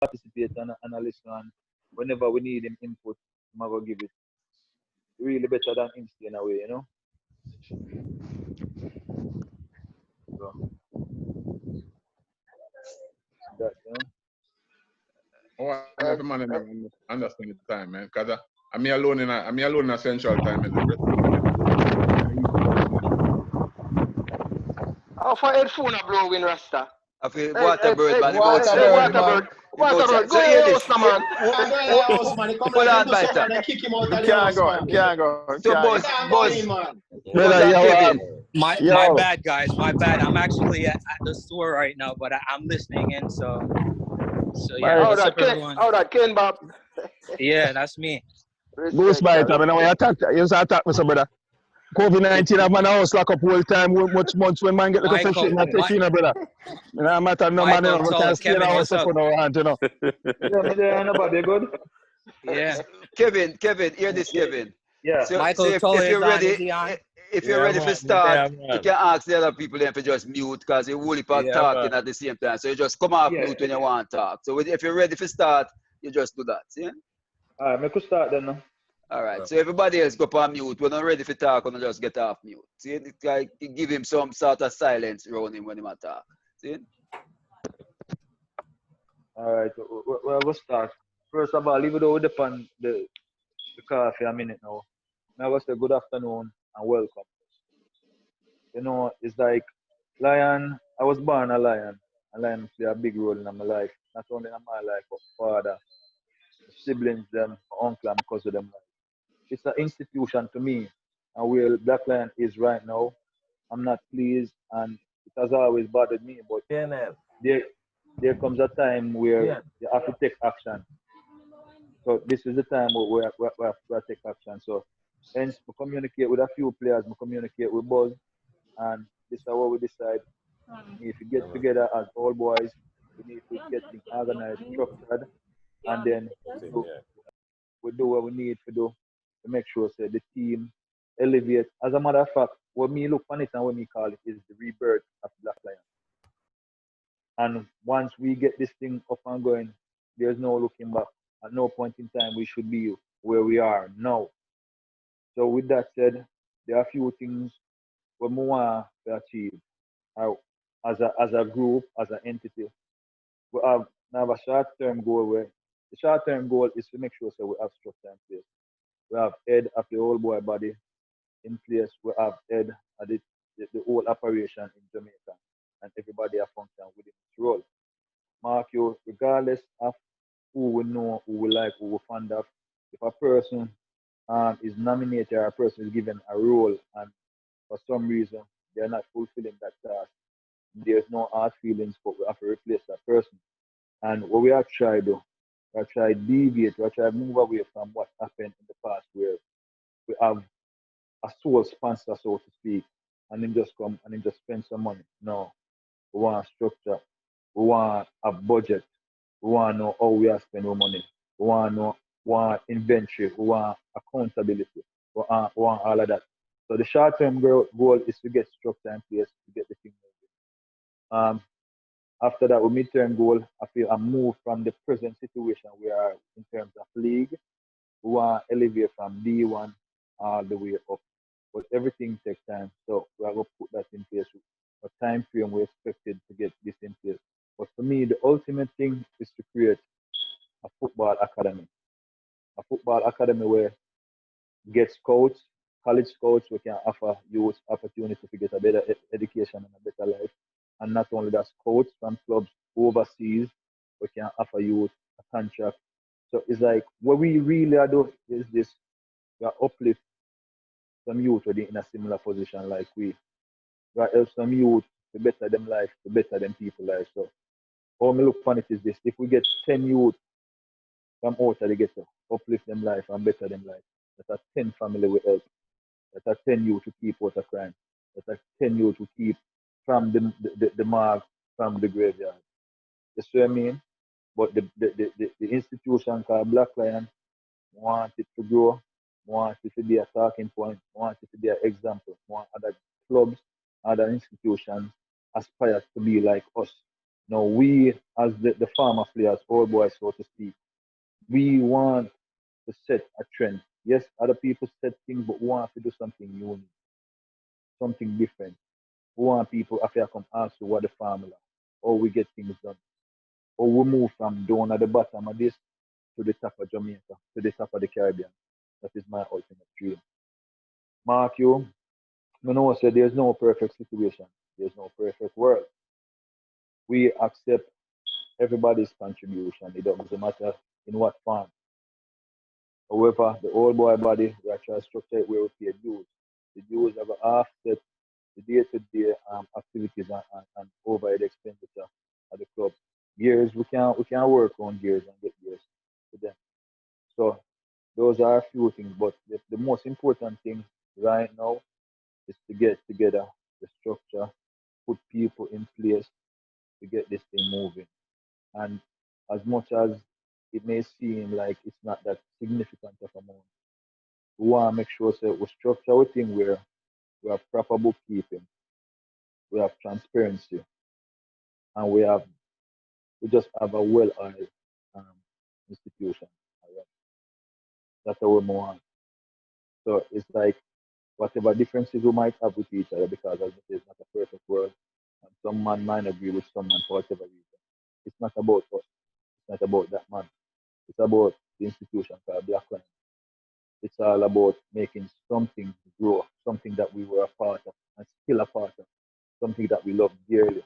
participate and listen. And whenever we need him input, I'm going to give it. Really better than him staying away, you know? So, that, you know? Oh, I never man never understand the time, man. Cause I'm me alone in a central time and the rest of them How far headphone a blow in Rasta? I feel Hey, hey, Waterbird, hey, man, him hey, hey, outside. Waterbird, man. Waterbird. Him Waterbird, outside. go So in hear your this. house, now, man. Yeah, go in the house, man. He come Hold like him on, do something Biter. and kick him out You of the can't house, go. man. You can't go. You So can't You go. can't go in, Buzz man. and Brother, Kevin. My bad, guys. My bad. I'm actually at the store right now, but I'm listening in. So yeah. How What's that up, Ken? everyone? How that Ken, Bob? Yeah, that's me. Goose Respect, bite. sir. I mean, when you Respect. attack, you just attack me, so brother. COVID-19, I've been house lock up all time. Much months when man get the fresh shit, Michael, not take in, brother. No matter no man, you Michael, know, we tell can stay in Kevin our house what's for up. no hand, you know. Yeah, me there, nobody good? Yeah, Kevin, hear this, Yeah. Kevin. Yeah. So Michael, if, tell if is you're on. Is ready, he on? if you're Yeah, ready for man. start, Yeah, you man. can ask the other people then to just mute because you will be Yeah, talking man. at the same time. So you just come off Yeah. mute when you want to talk. So if you're ready for start, you just do that. See? All right, me could start then now. All right. So everybody else go on mute. When I'm ready for talk, when just get off mute. See? It's like you give him some sort of silence around him when he talk. See? All right, we'll start. First of all, even though we depend the car for a minute now, I will say good afternoon and welcome. You know, it's like Lion, I was born a lion, and lion play a big role in my life. Not only in my life, but father, siblings, them, uncle, and cousin, them. It's an institution to me, and where Black Lion is right now, I'm not pleased, and it has always bothered me. But PNL. there, there comes a time where Yeah. you have to take action. So this is the time where we have to take action. So hence, we communicate with a few players, we communicate with Buzz, and this is what we decide. We need to get together as all boys. We need to get things organized, structured, and then we do what we need to do to make sure so the team elevate. As a matter of fact, what me look on it and what me call it is the rebirth of Black Lion. And once we get this thing up and going, there's no looking back. At no point in time we should be where we are now. So with that said, there are a few things we want to achieve uh, as a group, as an entity. We have a short-term goal where the short-term goal is to make sure so we have structure in place. We have head of the whole boy body in place. We have head of the whole operation in Jamaica, and everybody are function within its role. Mark you, regardless of who we know, who we like, who we fond of, if a person is nominated or a person is given a role and for some reason they're not fulfilling that task, there's no hard feelings, but we have to replace that person. And what we are trying to do, we are trying to deviate, we are trying to move away from what happened in the past where we have a sole sponsor, so to speak, and then just come and then just spend some money. No, we want structure. We want a budget. We want to know how we are spending our money. We want to know, we want inventory. We want accountability. We want all of that. So the short-term goal is to get structure in place to get the thing moving. After that, our midterm goal, I feel I move from the present situation we are in terms of league. We want to elevate from D1 all the way up. But everything takes time. So we are going to put that in place. What time frame we expected to get this in place. But for me, the ultimate thing is to create a football academy. A football academy where get scouts, college scouts, we can offer youth opportunity to get a better education and a better life. And not only that, scouts from clubs overseas, we can offer youth a contract. So it's like what we really are doing is this: we are uplift some youth who are in a similar position like we. We are help some youth to better them life, to better them people life. So how me look upon it is this: if we get 10 youth from out of the ghetto, uplift them life and better them life, that's a 10 family we help. That's a 10 youth to keep out of crime. That's a 10 youth to keep from the mark, from the graveyard. You see what I mean? But the institution called Black Lion want it to grow, want it to be a talking point, want it to be an example, want other clubs, other institutions aspire to be like us. Now we, as the farmer players, old boys, so to speak, we want to set a trend. Yes, other people set things, but we want to do something unique, something different. We want people after come ask you what the formula, how we get things done, how we move from down at the bottom of this to the top of Jamaica, to the top of the Caribbean. That is my ultimate dream. Mark, you know, said there's no perfect situation, there's no perfect world. We accept everybody's contribution. It doesn't matter in what form. However, the old boy body, we are trying to structure it where we pay dues. The dues are going to offset the day-to-day activities and overhead expenditure at the club. Gears, we can work on gears and get gears to them. So those are a few things, but the most important thing right now is to get together the structure, put people in place to get this thing moving. And as much as it may seem like it's not that significant of amount, we want to make sure that we structure our thing where we have proper bookkeeping, we have transparency, and we just have a well-oiled um, institution. Alright? That's how we move on. So it's like whatever differences we might have with each other, because as I say, it's not a perfect world, and some man might agree with someone for whatever reason. It's not about us. It's not about that man. It's about the institution called Black Lion. It's all about making something grow, something that we were a part of and still a part of, something that we love dearly.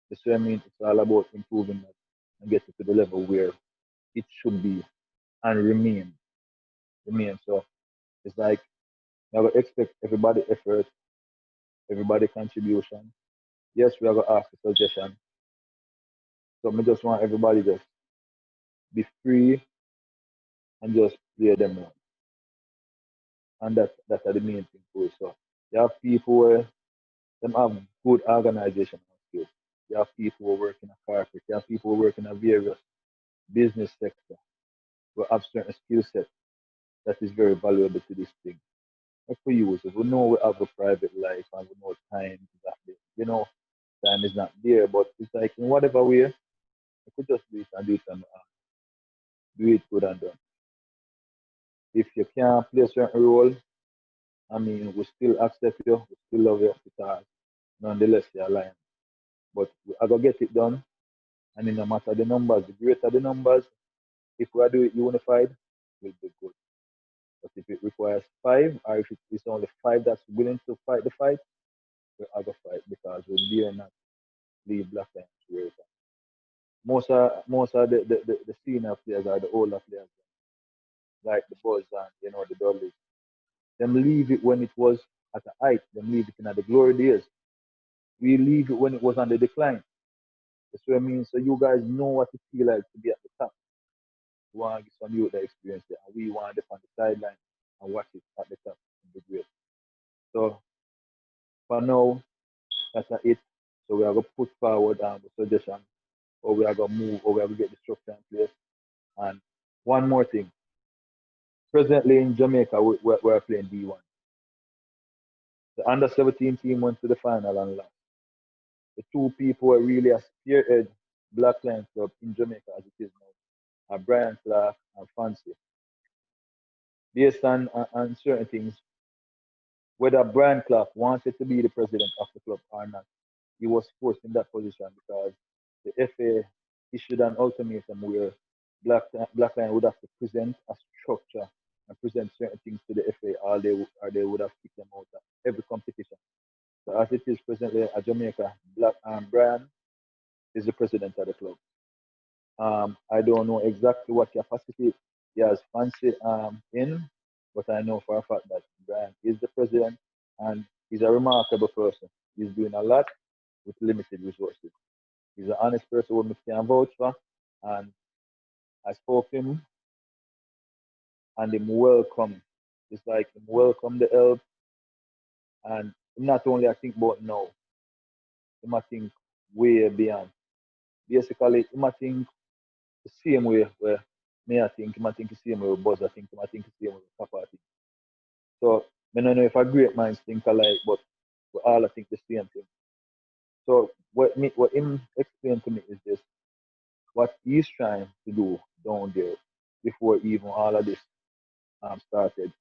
You see what I mean? It's all about improving that and getting to the level where it should be and remain. So it's like I would expect everybody effort, everybody contribution. Yes, we are gonna ask a suggestion. So I just want everybody just be free and just play them out. And that's the main thing too. So you have people where them have good organizational skills. You have people who work in a corporate, you have people who work in a various business sector who have certain skill set that is very valuable to this thing. Like for users, we know we have a private life and we know time is not there. You know, time is not there, but it's like in whatever way, we could just do it and do it and do it good and done. If you can't play a certain role, I mean, we still accept you, we still love you because nonetheless you're lying. But I gotta get it done, and no matter the numbers, the greater the numbers, if we do it unified, we'll be good. But if it requires five, or if it's only five that's willing to fight the fight, we'll have a fight because we dare not leave Black Lions where it's at. Most of the senior players are the older players, like the Bulls and the Dudleys. Them leave it when it was at the height. Them leave it in the glory days. We leave it when it was on the decline. That's what I mean. So you guys know what it feels like to be at the top. We want to give some youth the experience there. And we want to be on the sideline and watch it at the top and be great. So for now, that's it. So we are going to put forward the suggestion, or we are going to move, or we are going to get the structure in place. And one more thing. Presently in Jamaica, we're playing D1. The under 17 team went to the final and lost. The two people who really a spearhead Black Lions Club in Jamaica as it is now are Brian Clark and Fancy. Based on certain things, whether Brian Clark wanted to be the president of the club or not, he was forced in that position because the FA issued an ultimatum where Black Lion would have to present a structure and present certain things to the FA, or they would have kicked them out of every competition. So as it is presently at Jamaica, Brian is the president of the club. I don't know exactly what capacity he has Fancy in, but I know for a fact that Brian is the president and he's a remarkable person. He's doing a lot with limited resources. He's an honest person who we can vouch for, and I spoke to him and him welcome. It's like him welcome the help, and not only I think about now, he might think way beyond. Basically, he might think the same way where me I think, he might think the same way with Buzz, I think, he might think the same way with Papa, I think. So, I don't know if a great minds think alike, but we all I think the same thing. So what him explained to me is this: what he's trying to do down there before even all of this started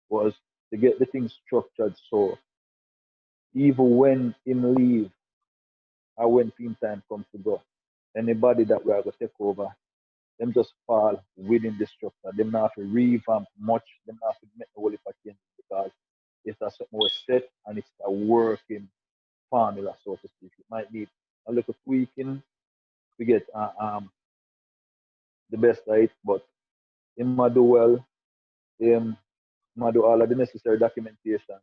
was to get the thing structured so even when him leave or when team time comes to go, anybody that we are going to take over, them just fall within the structure. Them not have to revamp much. Them not have to make the whole heap of changes because it's a something was set and it's a working formula, so to speak. It might need a little tweaking to get the best of it, but it might do well. Him might do all of the necessary documentation.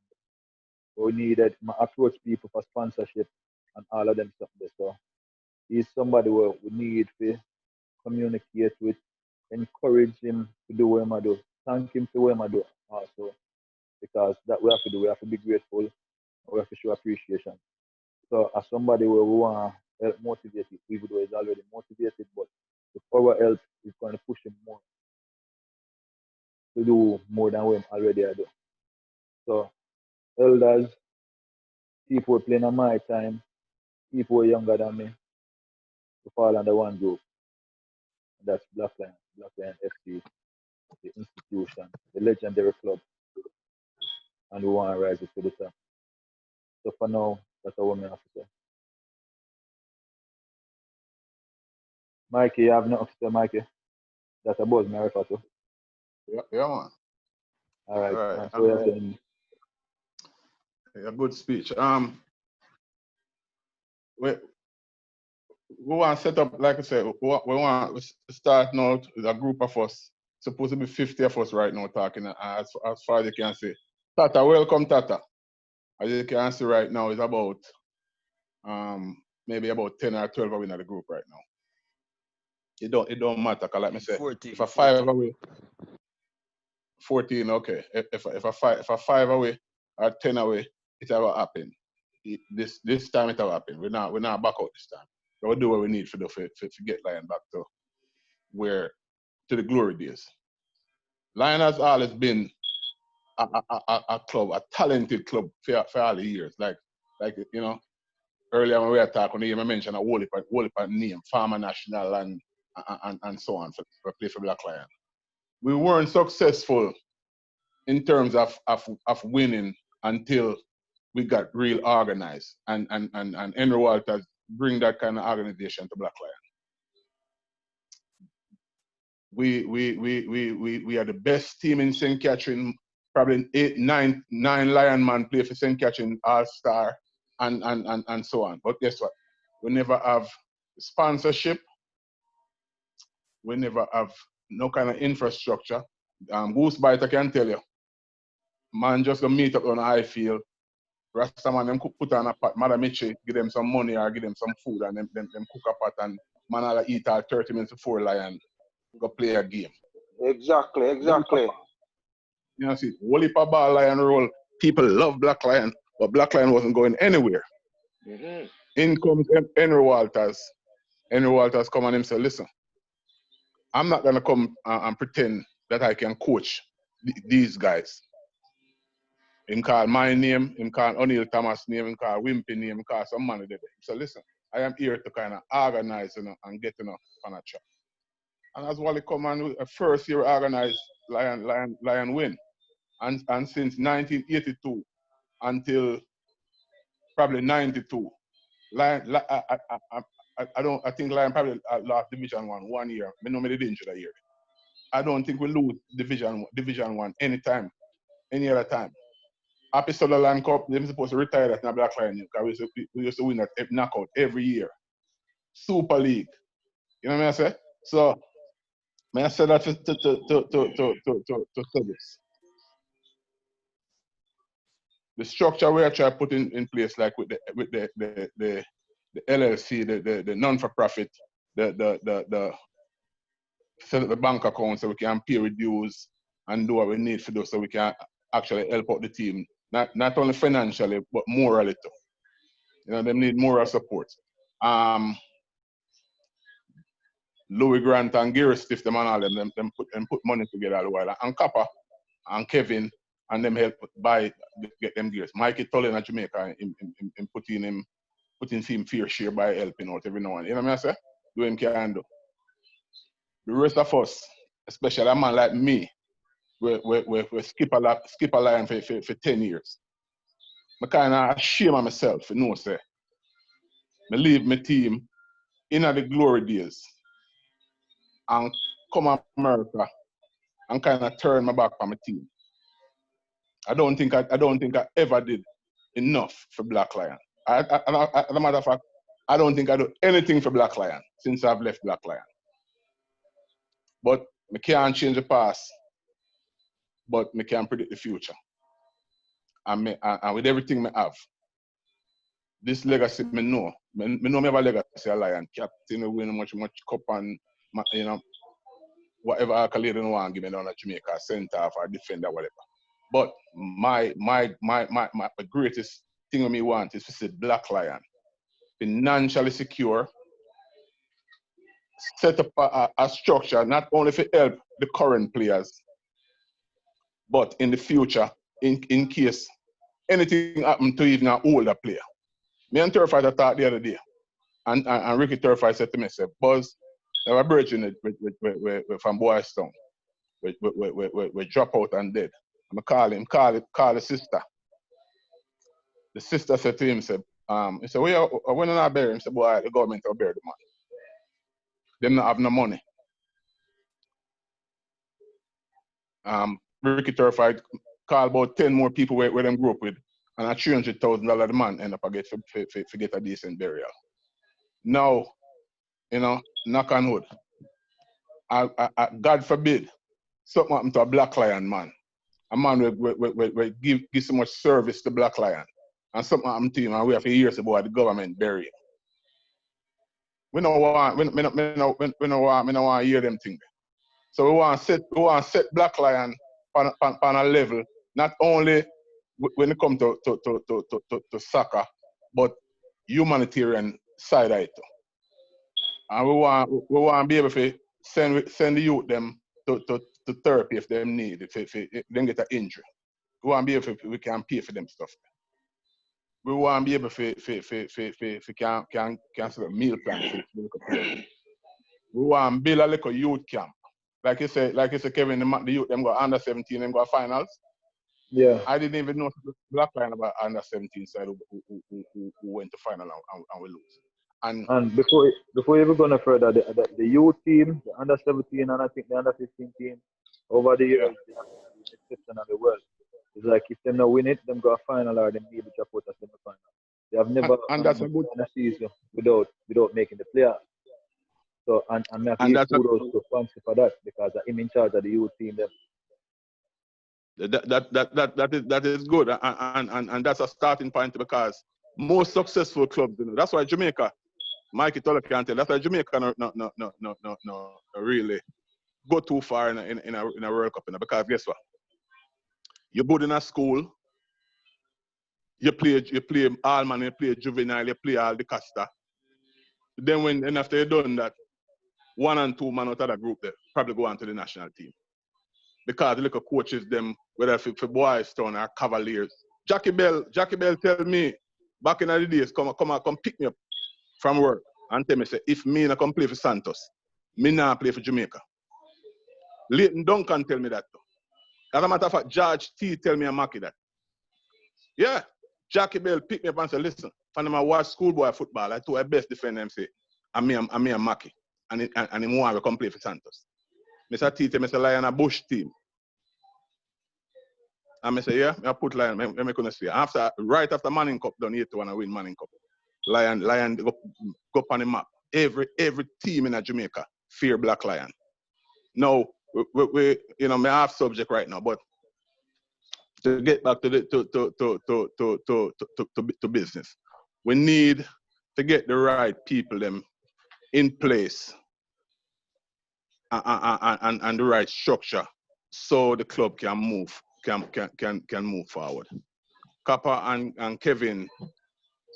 We needed to approach people for sponsorship and all of them stuff there. So he's somebody where we need to communicate with, encourage him to do what he do, thank him for what he do also, because that we have to do. We have to be grateful. We have to show appreciation. So as somebody where we want to help motivate him, even though he's already motivated, but with our help, it's going to push him more to do more than what he already do. So elders, people who playing on my time, people who are younger than me, to fall under one group. And that's Black Lion FC, the institution, the legendary club. And we want to rise it to the top. So for now, that's all we have to say. Mikey, you have nothing to say, Mikey? That's a buzz, my refer to. Yeah, man. All right. All right. So we are saying, A good speech. We want to set up, like I said, we want to start now with a group of us. Supposed to be 50 of us right now talking as far as you can see. Tata, welcome, Tata. As you can see right now, it's about maybe about 10 or 12 are in the group right now. It don't matter, cause like me say, 14, if a 5 away, 14, okay. If a five away or 10 away, it will happen. This time it will happen. We're not back out this time. We'll do what we need for get Lion back to the glory days. Lion has always been a club, a talented club for all the years. Like you know, earlier when we were talking, I mentioned a whole heap of name, Farmer National and so on for play for Black Lion. We weren't successful in terms of winning until we got real organized and Henry Walters bring that kind of organization to Black Lion. We are the best team in St. Catherine, probably 9 Lion man play for St. Catherine All-Star and so on. But guess what? We never have sponsorship. We never have no kind of infrastructure. Goosebiter can tell you, man just go meet up on the high field. Rastaman them put on a pot, Mother Mitchie give them some money or give them some food and them cook a pot and man all eat all 30 minutes before Lion go play a game. Exactly. You know, see, whole heap of ball Lion roll. People love Black Lion, but Black Lion wasn't going anywhere. Mm-hmm. In comes Henry Walters. Henry Walters come and him say, listen, I'm not gonna come and pretend that I can coach these guys. Him call my name, him call O'Neal Thomas name, him call Wimpy name, him call some man there. So listen, I am here to kind of organize and get on a track. And as Wally come and a first year organized Lion win. And since 1982 until probably 92, I think Lion probably lost Division 1 year. I know me didn't that year. I don't think we lose Division 1 anytime, any other time. Happy Sutherland Cup, they're supposed to retire that in a Black Lion because we used to win that knockout every year. Super League. You know what I say? So, may I say that to this. The structure we are trying to put in place, like with the LLC, the non-for-profit, the set up the bank account so we can pay reduce and do what we need to do so we can actually help out the team. Not only financially, but morally too. You know, they need moral support. Louis Grant and Gary Stiff, them and all them put money together a while. And Kappa and Kevin and them help get them gears. Mikey Tully in Jamaica, in putting him putting him fair share by helping out every now and then. You know what I say? Do him can do. The rest of us, especially a man like me, we skip a line for 10 years. I kind of ashamed of myself, you know, say. I leave my team in the glory days and come to America and kind of turn my back on my team. I don't think I ever did enough for Black Lion. As a matter of fact, I don't think I do anything for Black Lion since I've left Black Lion. But I can't change the past, but I can predict the future. And with everything I have, this legacy, I know. I know I have a legacy, a Lion, captain, win much cup and, you know, whatever accolade I want to give me down at Jamaica, center or defender, whatever. But my greatest thing I want is to see Black Lion financially secure, set up a structure not only to help the current players, but in the future, in case anything happened to even an older player. Me and Turfighter talked the other day, and Ricky Turfighter said to me, said, Buzz, I have a virgin from Boys Town. We drop out and dead. I call the sister. The sister said to him, said, he said, when I bury him, he said, boy, the government will bury the man. Them not have no money. Ricky Turfighter called about 10 more people where them grew up with, and at $300,000 the man end up get a decent burial. Now, you know, knock on wood. God forbid, something happened to a Black Lion man. A man will give so much service to Black Lion. And something happened to him, and we have years ago the government bury him. We don't want to hear them things. So we want to set Black Lion on a level, not only when it comes to soccer, but humanitarian side of it. And we want to be able to send the youth them to therapy if they need, if they get an injury. We want to be able to, we can pay for them stuff. We want to be able to can set up meal plans. We want to build a little youth camp. Like you said, Kevin, the youth them got under 17 and got finals. Yeah. I didn't even know Black Lion about under 17 side who went to final and we lose. And before you even go no further, the youth team, the under 17 and I think the under 15 team, over the years, they have the exception of the world. It's like if they don't win it, them go a final or them maybe drop out of the final. They have never and that's a good season without making the playoffs. So and I have to kudos to Fancy for that because I'm in charge of the youth team. Them. That is good and that's a starting point because most successful clubs, you know, that's why Jamaica, Mikey Toller can tell, that's why Jamaica no really go too far in a World Cup, you know, because guess what? You're good in a school, you play all man, you play juvenile, you play all the Costa. Then after you've done that, 1 and 2 man out of that group there probably go on to the national team. Because the little coaches them, whether for Boys Town or Cavaliers. Jackie Bell tell me back in the days, come pick me up from work and tell me, say, if me not come play for Santos, me not play for Jamaica. Leighton Duncan tell me that too. As a matter of fact, George T tell me a Mackie that. Yeah, Jackie Bell pick me up and say, listen, when I watch schoolboy football, I told my best defender him say, I'm me a Mackie. And him want to come play for Santos. Mr. T tell me, say, Lion a Bush team. And I say, yeah, I put Lion, let me see. Right after Manning Cup done, 8-1 I win Manning Cup. Lion go up on the map. Every team in Jamaica fear Black Lion. Now, we you know, me half subject right now, but to get back to business, we need to get the right people them in place and the right structure so the club can move forward. Kappa and Kevin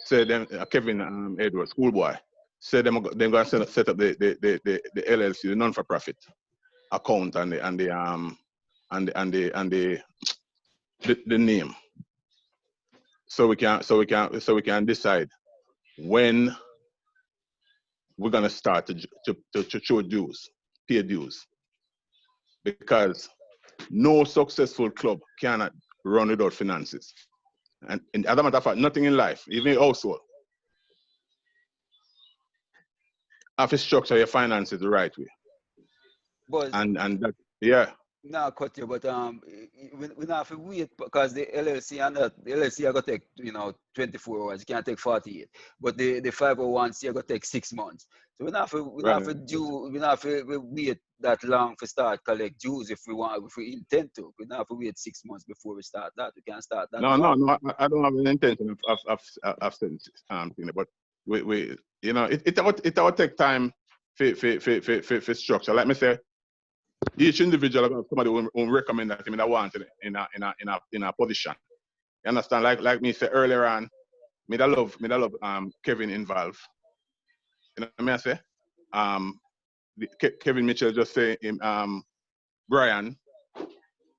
said them Kevin Edward schoolboy said they're going to set up the LLC, the non-for-profit account and the name, so we can decide when we're gonna start to show dues, pay dues, because no successful club cannot run without finances. And as a matter of fact, nothing in life, even your household, have to structure your finances the right way. But And that, yeah. now cut you, but we not have to wait because the LLC and the LLC are gonna take 24 hours. It can't take 48. But the 501c are gonna take 6 months. So we not have to wait that long to start collect dues if we intend to. We not have to wait 6 months before we start that. We can start that. No, I don't have an intention of saying thing, but we it will take time for structure. Like me say, each individual have somebody who recommend that him that want in a position. You understand? Like me say earlier on, me that love Kevin involved. You know what I say? Kevin Mitchell just say him Brian.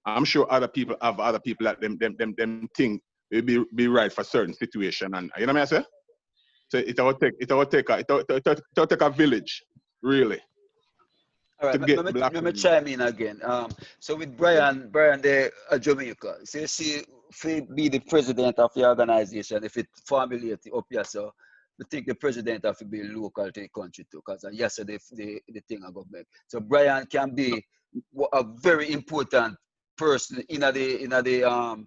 I'm sure other people have other people that them think will be right for certain situation, and you know what I say? So it will take a village, really. All right, let me chime in again. So with Brian there at Jamaica, so you see, if he be the president of the organization, if it formulate up here, so I think the president have to be local to the country too, because yesterday the thing I got back. So Brian can be a very important person in the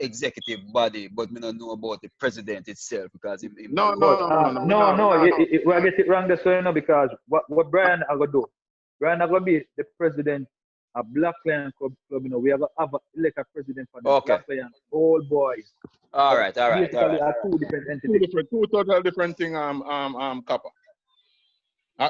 executive body, but we don't know about the president itself because no. We get it wrong there, so because what Brian are gonna do? Brian are gonna be the president of Black Lion Club. We have elect a president for the Black Lion Old Boys. All right. Basically, are two different entities. Two total different thing. Kappa.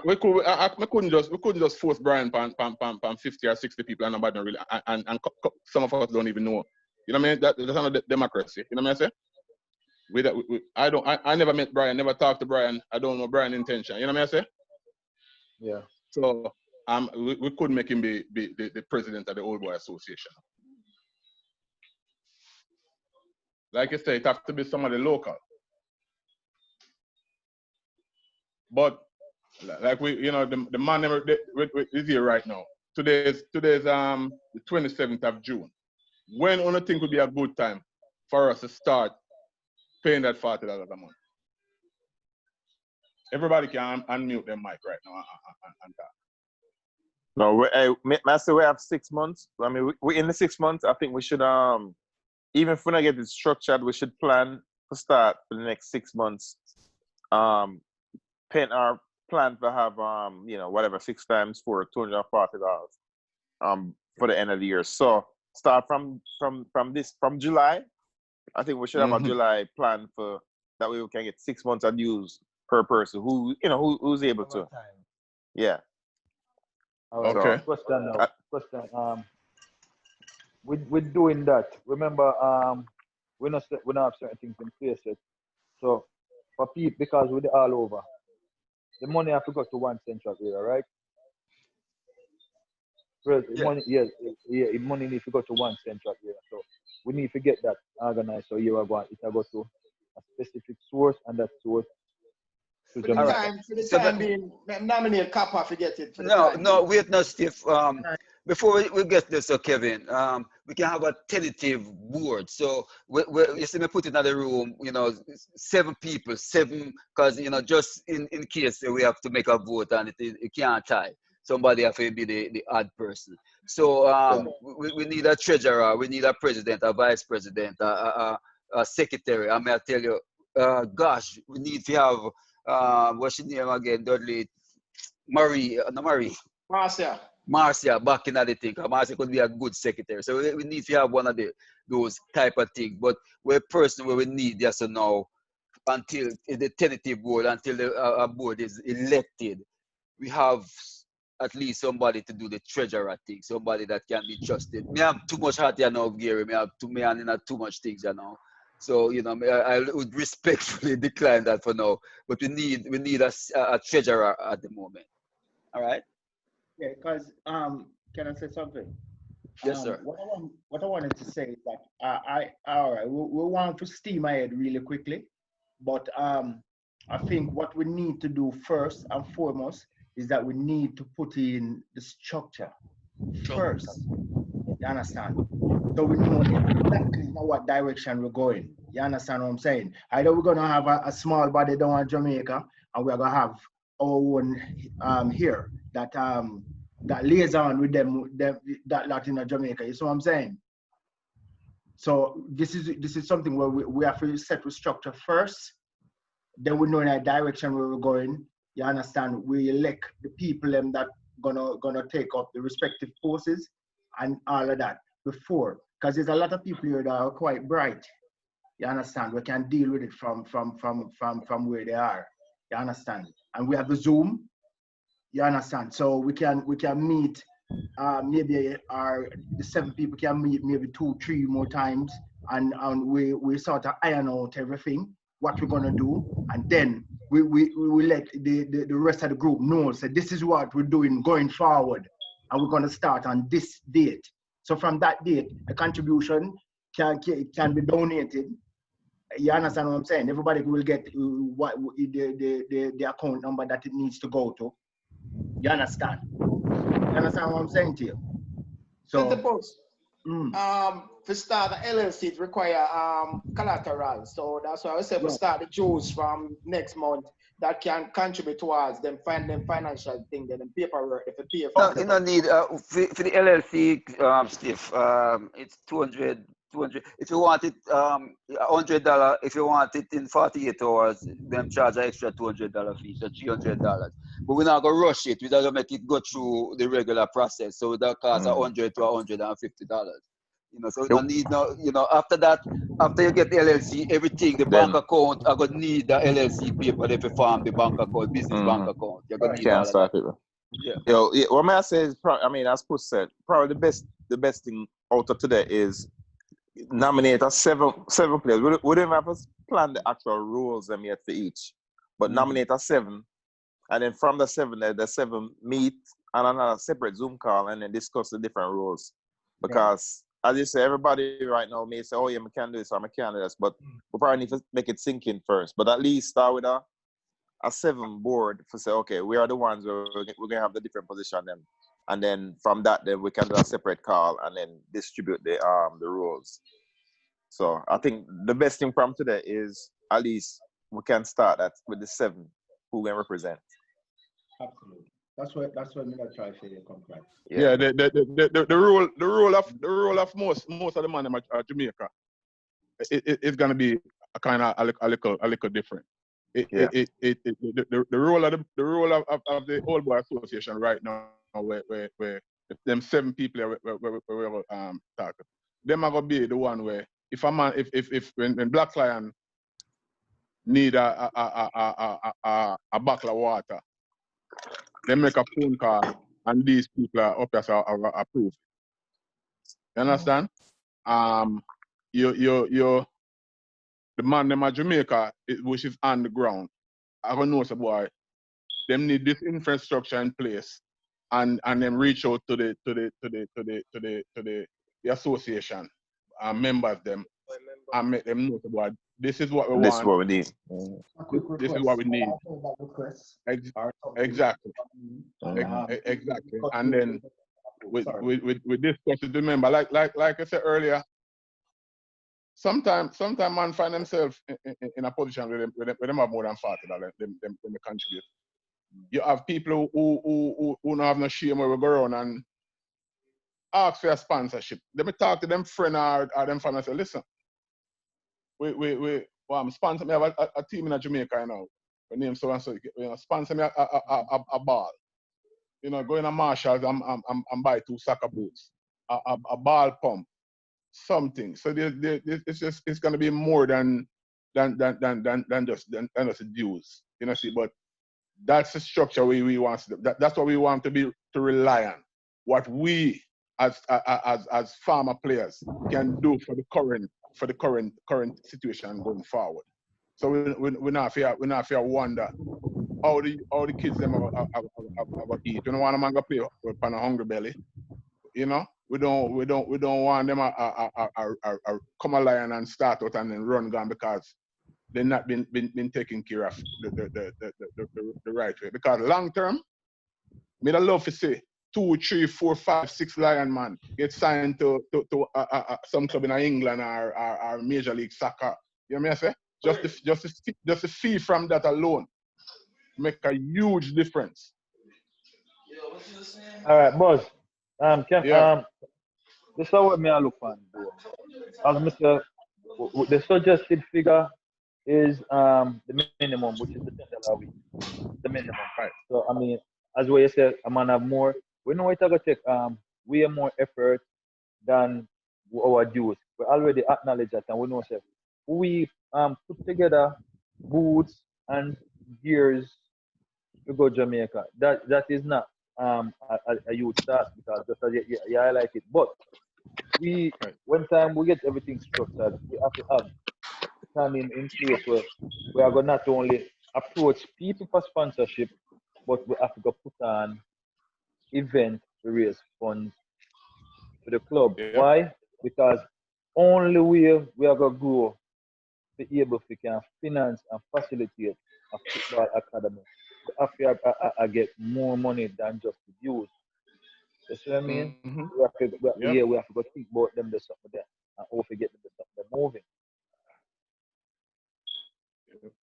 We couldn't just force Brian pan 50 or 60 people and nobody really and some of us don't even know. You know what I mean? That's not democracy. You know what I say? I never met Brian, never talked to Brian. I don't know Brian's intention. You know what I say? Yeah. So we couldn't make him be the president of the Old Boy Association. Like you say, it has to be somebody local. But like the man is here right now. Today's the 27th of June. When do you think would be a good time for us to start paying that $40 a month? Everybody can unmute their mic right now and talk. No, we have 6 months. I mean, we in the 6 months. I think we should even if we don't get it structured, we should plan to start for the next 6 months. Paint our plan to have whatever 6 times for $240 for the end of the year. So start from July. I think we should have a July plan for that way we can get 6 months of dues per person who's able to. Yeah. All right. Okay. Question. We're doing that. Remember, we not have certain things in place yet. So for people, because we're all over, the money have to go to one central area, right? Money needs to go to one central area. So we need to get that organized. So you are going, it will go to a specific source, and that source. For the time being, nominate Kappa to get it. Wait, no, Steve. Before we get this, Kevin, we can have a tentative board. So you see me put it in the room, 7 people, because, just in case we have to make a vote and it can't tie. Somebody have to be the odd person. So we need a treasurer, we need a president, a vice president, a secretary. I mean, I tell you, gosh, we need to have, what's her name again, Dudley? Marcia back in the thing. Marcia could be a good secretary. So we need to have one of those type of things. But we're person where we need just to know until the tentative board, until the board is elected, we have at least somebody to do the treasurer thing, somebody that can be trusted. Me have too much heart here now, Gary. Me have too much things here now. So I would respectfully decline that for now. But we need a treasurer at the moment. All right. Yeah, because can I say something? Yes, sir. What I wanted to say is that all right, we want to steam ahead really quickly, but I think what we need to do first and foremost is that we need to put in the structure first. You understand? So we know exactly what direction we're going. You understand what I'm saying? Either we're gonna have a small body down in Jamaica, and we're gonna have our own here that liaison with them that Latin Jamaica. You see what I'm saying? So this is something where we have to set the structure first. Then we know in that direction where we're going. You understand? We elect the people them that gonna take up the respective courses and all of that before, because there's a lot of people here that are quite bright. You understand? We can deal with it from where they are. You understand? And we have the Zoom. You understand? So we can meet. Maybe the 7 people can meet maybe 2-3 more times, and we sort of iron out everything, what we're gonna do, and then we let the rest of the group know. So this is what we're doing going forward, and we're gonna start on this date. So from that date, a contribution can be donated. You understand what I'm saying? Everybody will get what the account number that it needs to go to. You understand? You understand what I'm saying to you? So So the post. To start the LLC, it require collateral. So that's why I said we start the Jews from next month that can contribute towards them financial thing, then the paperwork, if you pay for You don't need for the LLC Steve. It's 200. If you want it $100, if you want it in 48 hours, them charge an extra $200 fee, so $300. But we're not gonna rush it. We're gonna make it go through the regular process. So that costs $100 to $150. You know, so you don't need no. You know, after that, after you get the LLC, everything, the bank account, I gonna need the LLC paper if you form the bank account, business bank account. You're gonna need all of that. Yeah. Yo, what may I say is, as Puss said, probably the best thing out of today is nominate a seven players. We don't have to plan the actual rules them yet for each, but nominate a 7, and then from the 7, the 7 meet on another separate Zoom call and then discuss the different rules. Because as you say, everybody right now may say, "Oh yeah, I can do this or I can't do this," but we probably need to make it sink in first. But at least start with a 7 board to say, okay, we are the ones where we're gonna have the different position them. And then from that, then we can do a separate call and then distribute the rules. So I think the best thing from today is at least we can start that with the 7 who can represent. Absolutely. That's what I'm gonna try to come back. Yeah, the rule of most of the man at Jamaica, it's gonna be a kind of a little different. The role of the Old Boy Association right now, where them 7 people we talk, them are gonna be the one where if a man if when Black Lion need a bottle of water, they make a phone call and these people are up as approved. You understand? The man them at Jamaica, which is on the ground, I gonna know boy, them need this infrastructure in place, and then reach out to the association and members them and make them know boy, this is what we want. This is what we need. This is what we need. Exactly. Exactly. And then with this question, remember, like I said earlier, sometimes man find themselves in a position where them have more than $40, them contribute. You have people who don't have no shame where we go around and ask for a sponsorship. Let me talk to them friend or them family and say, listen, I'm sponsor me. I have a team in Jamaica right now. My name so and so. Sponsor me a ball. Go in a Marshalls and buy 2 soccer boots, a ball pump, something. So it's gonna be more than just a dues. See, but that's the structure we want. That's what we want to rely on. What we as farmer players can do for the current situation going forward. So we're not fear wonder how the kids them have eat. You know, want a man go play on a hungry belly. We don't want them come a lion and start out and then run gone because they're not been taken care of the right way. Because long term, me da love to see 2, 3, 4, 5, 6 Lion man get signed to some club in England or Major League Soccer. You know what I say? Just the fee from that alone make a huge difference. All right, boss. Yeah. This is what me I look for. As Mr. The suggested figure is the minimum, which is the $10 a week. The minimum. Right. So I mean, as what you said, a man have more. We know it's gonna take way more effort than our dues. We already acknowledge that, and we know say we put together boots and gears to go Jamaica. That is not a huge task because just as you highlight it. But we when time we get everything structured, we have to have time in place where we are gonna not only approach people for sponsorship, but we have to go put on event to raise funds for the club. Yeah. Why? Because only way we are gonna grow to be able to can finance and facilitate a football academy. We have to get more money than just the dues. You see what I mean? Mm-hmm. We have to, Yep. we have to go think about them the something there and how to get them the something moving.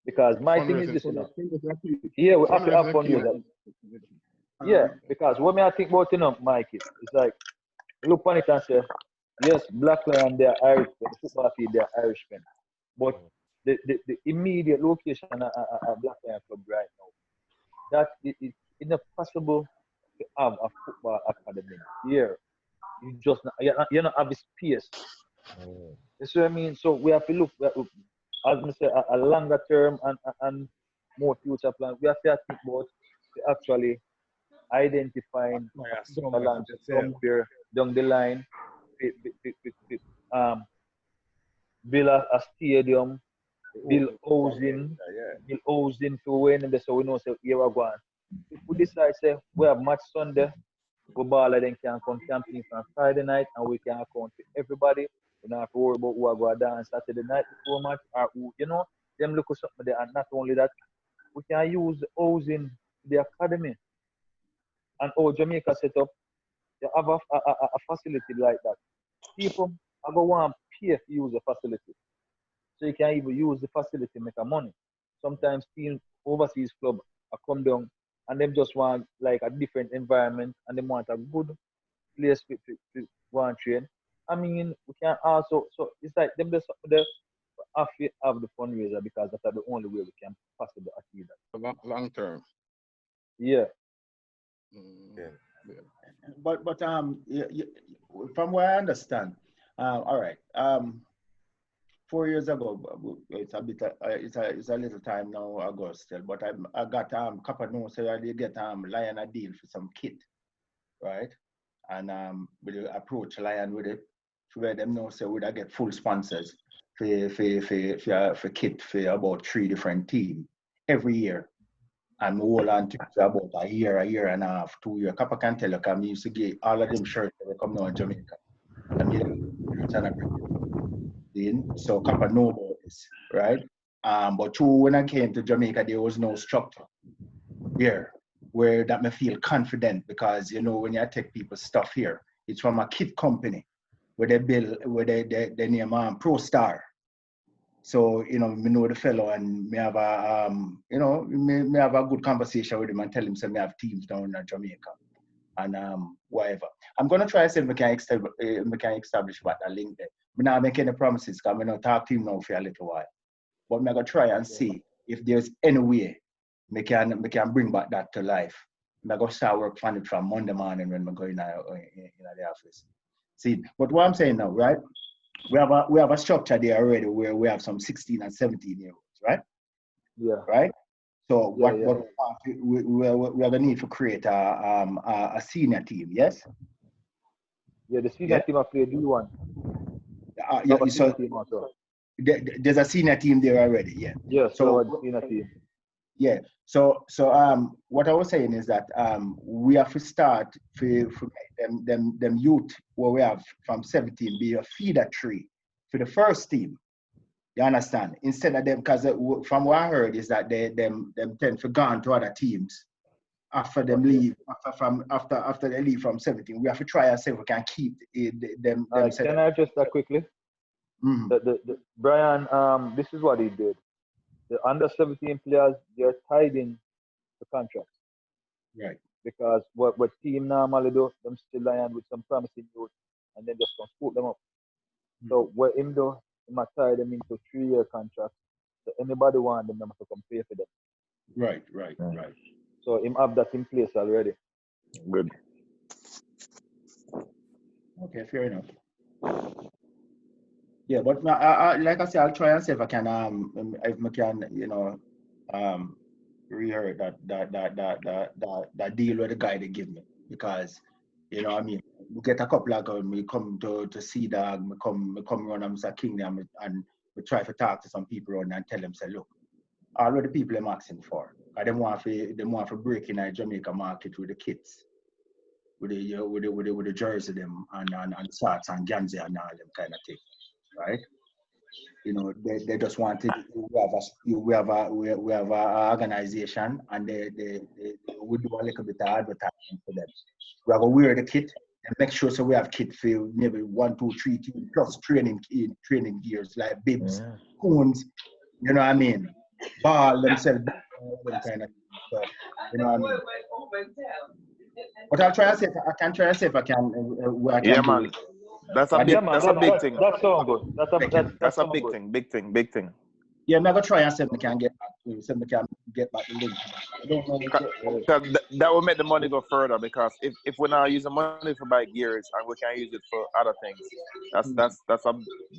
Because my thing is this, you know. Yeah, we have to have fun with that. Yeah, because what me I think about, you know, Mikey, it's like look on it and say, yes, Black Lion they are Irish, but the football field they are Irishmen. But the immediate location at Black Lion Club right now, that it's impossible to have a football academy here. You just not, you don't have the space. You see what I mean? So we have to look at, as I say, a longer term and more future plan. We have to think about actually identifying talent somewhere down the line, build a stadium, build housing to win, and so we know so here we're going. If we decide say we have match Sunday, we baller then can come camping from Friday night and we can account for everybody. We don't have to worry about who are going to dance Saturday night before match or who, you know, them look at something there. And not only that, we can use the housing, the academy. And how Jamaica set up, they have a facility like that. People are going to want to pay to use the facility. So you can even use the facility to make a money. Sometimes teams, overseas club, come down and they just want like a different environment and they want a good place to go and train. I mean, we can also, so it's like them just have to have the fundraiser because that's the only way we can possibly achieve that. Long term. Yeah. Yeah. But from what I understand, all right. 4 years ago, it's a bit, it's a little time now, August still. But I got Kappa no, so I did get Lion a deal for some kit, right? And we approach Lion with it, to where them know so would I get full sponsors for kit for about 3 different teams every year. And we hold on to about a year and a half, 2 years. Kappa can tell you, because I used to get all of them shirts that come down in Jamaica. And so Kappa know about this, right? But true, when I came to Jamaica, there was no structure here where that me feel confident because, you know, when you take people's stuff here, it's from a kit company where they build, where they name Pro Star. So, you know, me know the fellow and me have a, you know, me have a good conversation with him and tell him so me have teams down in Jamaica and whatever. I'm going to try to see if we can establish what a link there. I'm not making any promises because I'm not talk to him now for a little while. But I'm going to try and see if there's any way we can bring back that to life. I'm going to start work on it from Monday morning when we go in the office. See, but what I'm saying now, right? We have a structure there already where we have some 16 and 17 year olds, right? Yeah. Right? So what we are gonna need to create a senior team, yes? Yeah, the senior team have played D1. So there's a senior team there already, yeah. Yeah, so the senior team. Yeah. So what I was saying is that we have to start for them youth where we have from 17 be a feeder tree for the first team. You understand? Instead of them, because from what I heard is that them tend to go on to other teams after them leave, after they leave from 17. We have to try and see if we can keep them. Can I address that quickly? Mm-hmm. The Brian, this is what he did. The under 17 players, they're tied in the contract. Right. Because what team normally do, them still lying with some promising youth and then just gonna scoop them up. Mm-hmm. So what him do, he might tie them into 3-year contracts. So anybody want them, they must come pay for them. Right. So him have that in place already. Good. Okay, fair enough. Yeah, but I, like I said, I'll try and see if I can reheard that deal with the guy they give me, because you know what I mean, we get a couple of guys, we come to see dog, we come run Mr. Kingdom and we try to talk to some people around and tell them, say, look, all of the people I'm asking for, they want to break in the Jamaica market with the kids, with the jersey them and socks and ganzi and all them kind of thing, right? You know, they just wanted. We have a organization, and they we do a little bit of advertising for them. We have a wear the kit and make sure so we have kit for maybe 1, 2, 3 team plus training gears like bibs, cones. You know what I mean? Ball themselves, them kind of stuff. You know what I mean? But I'll try to see if I can. Where I can Yeah, do man. it. That's a big. That's a big thing. That sounds good. That's a sound big good. thing. Big thing. Yeah, I'm gonna try and see if I can get back to the link. I don't know. That will make the money go further, because if we're not using money for buy gears and we can use it for other things, that's a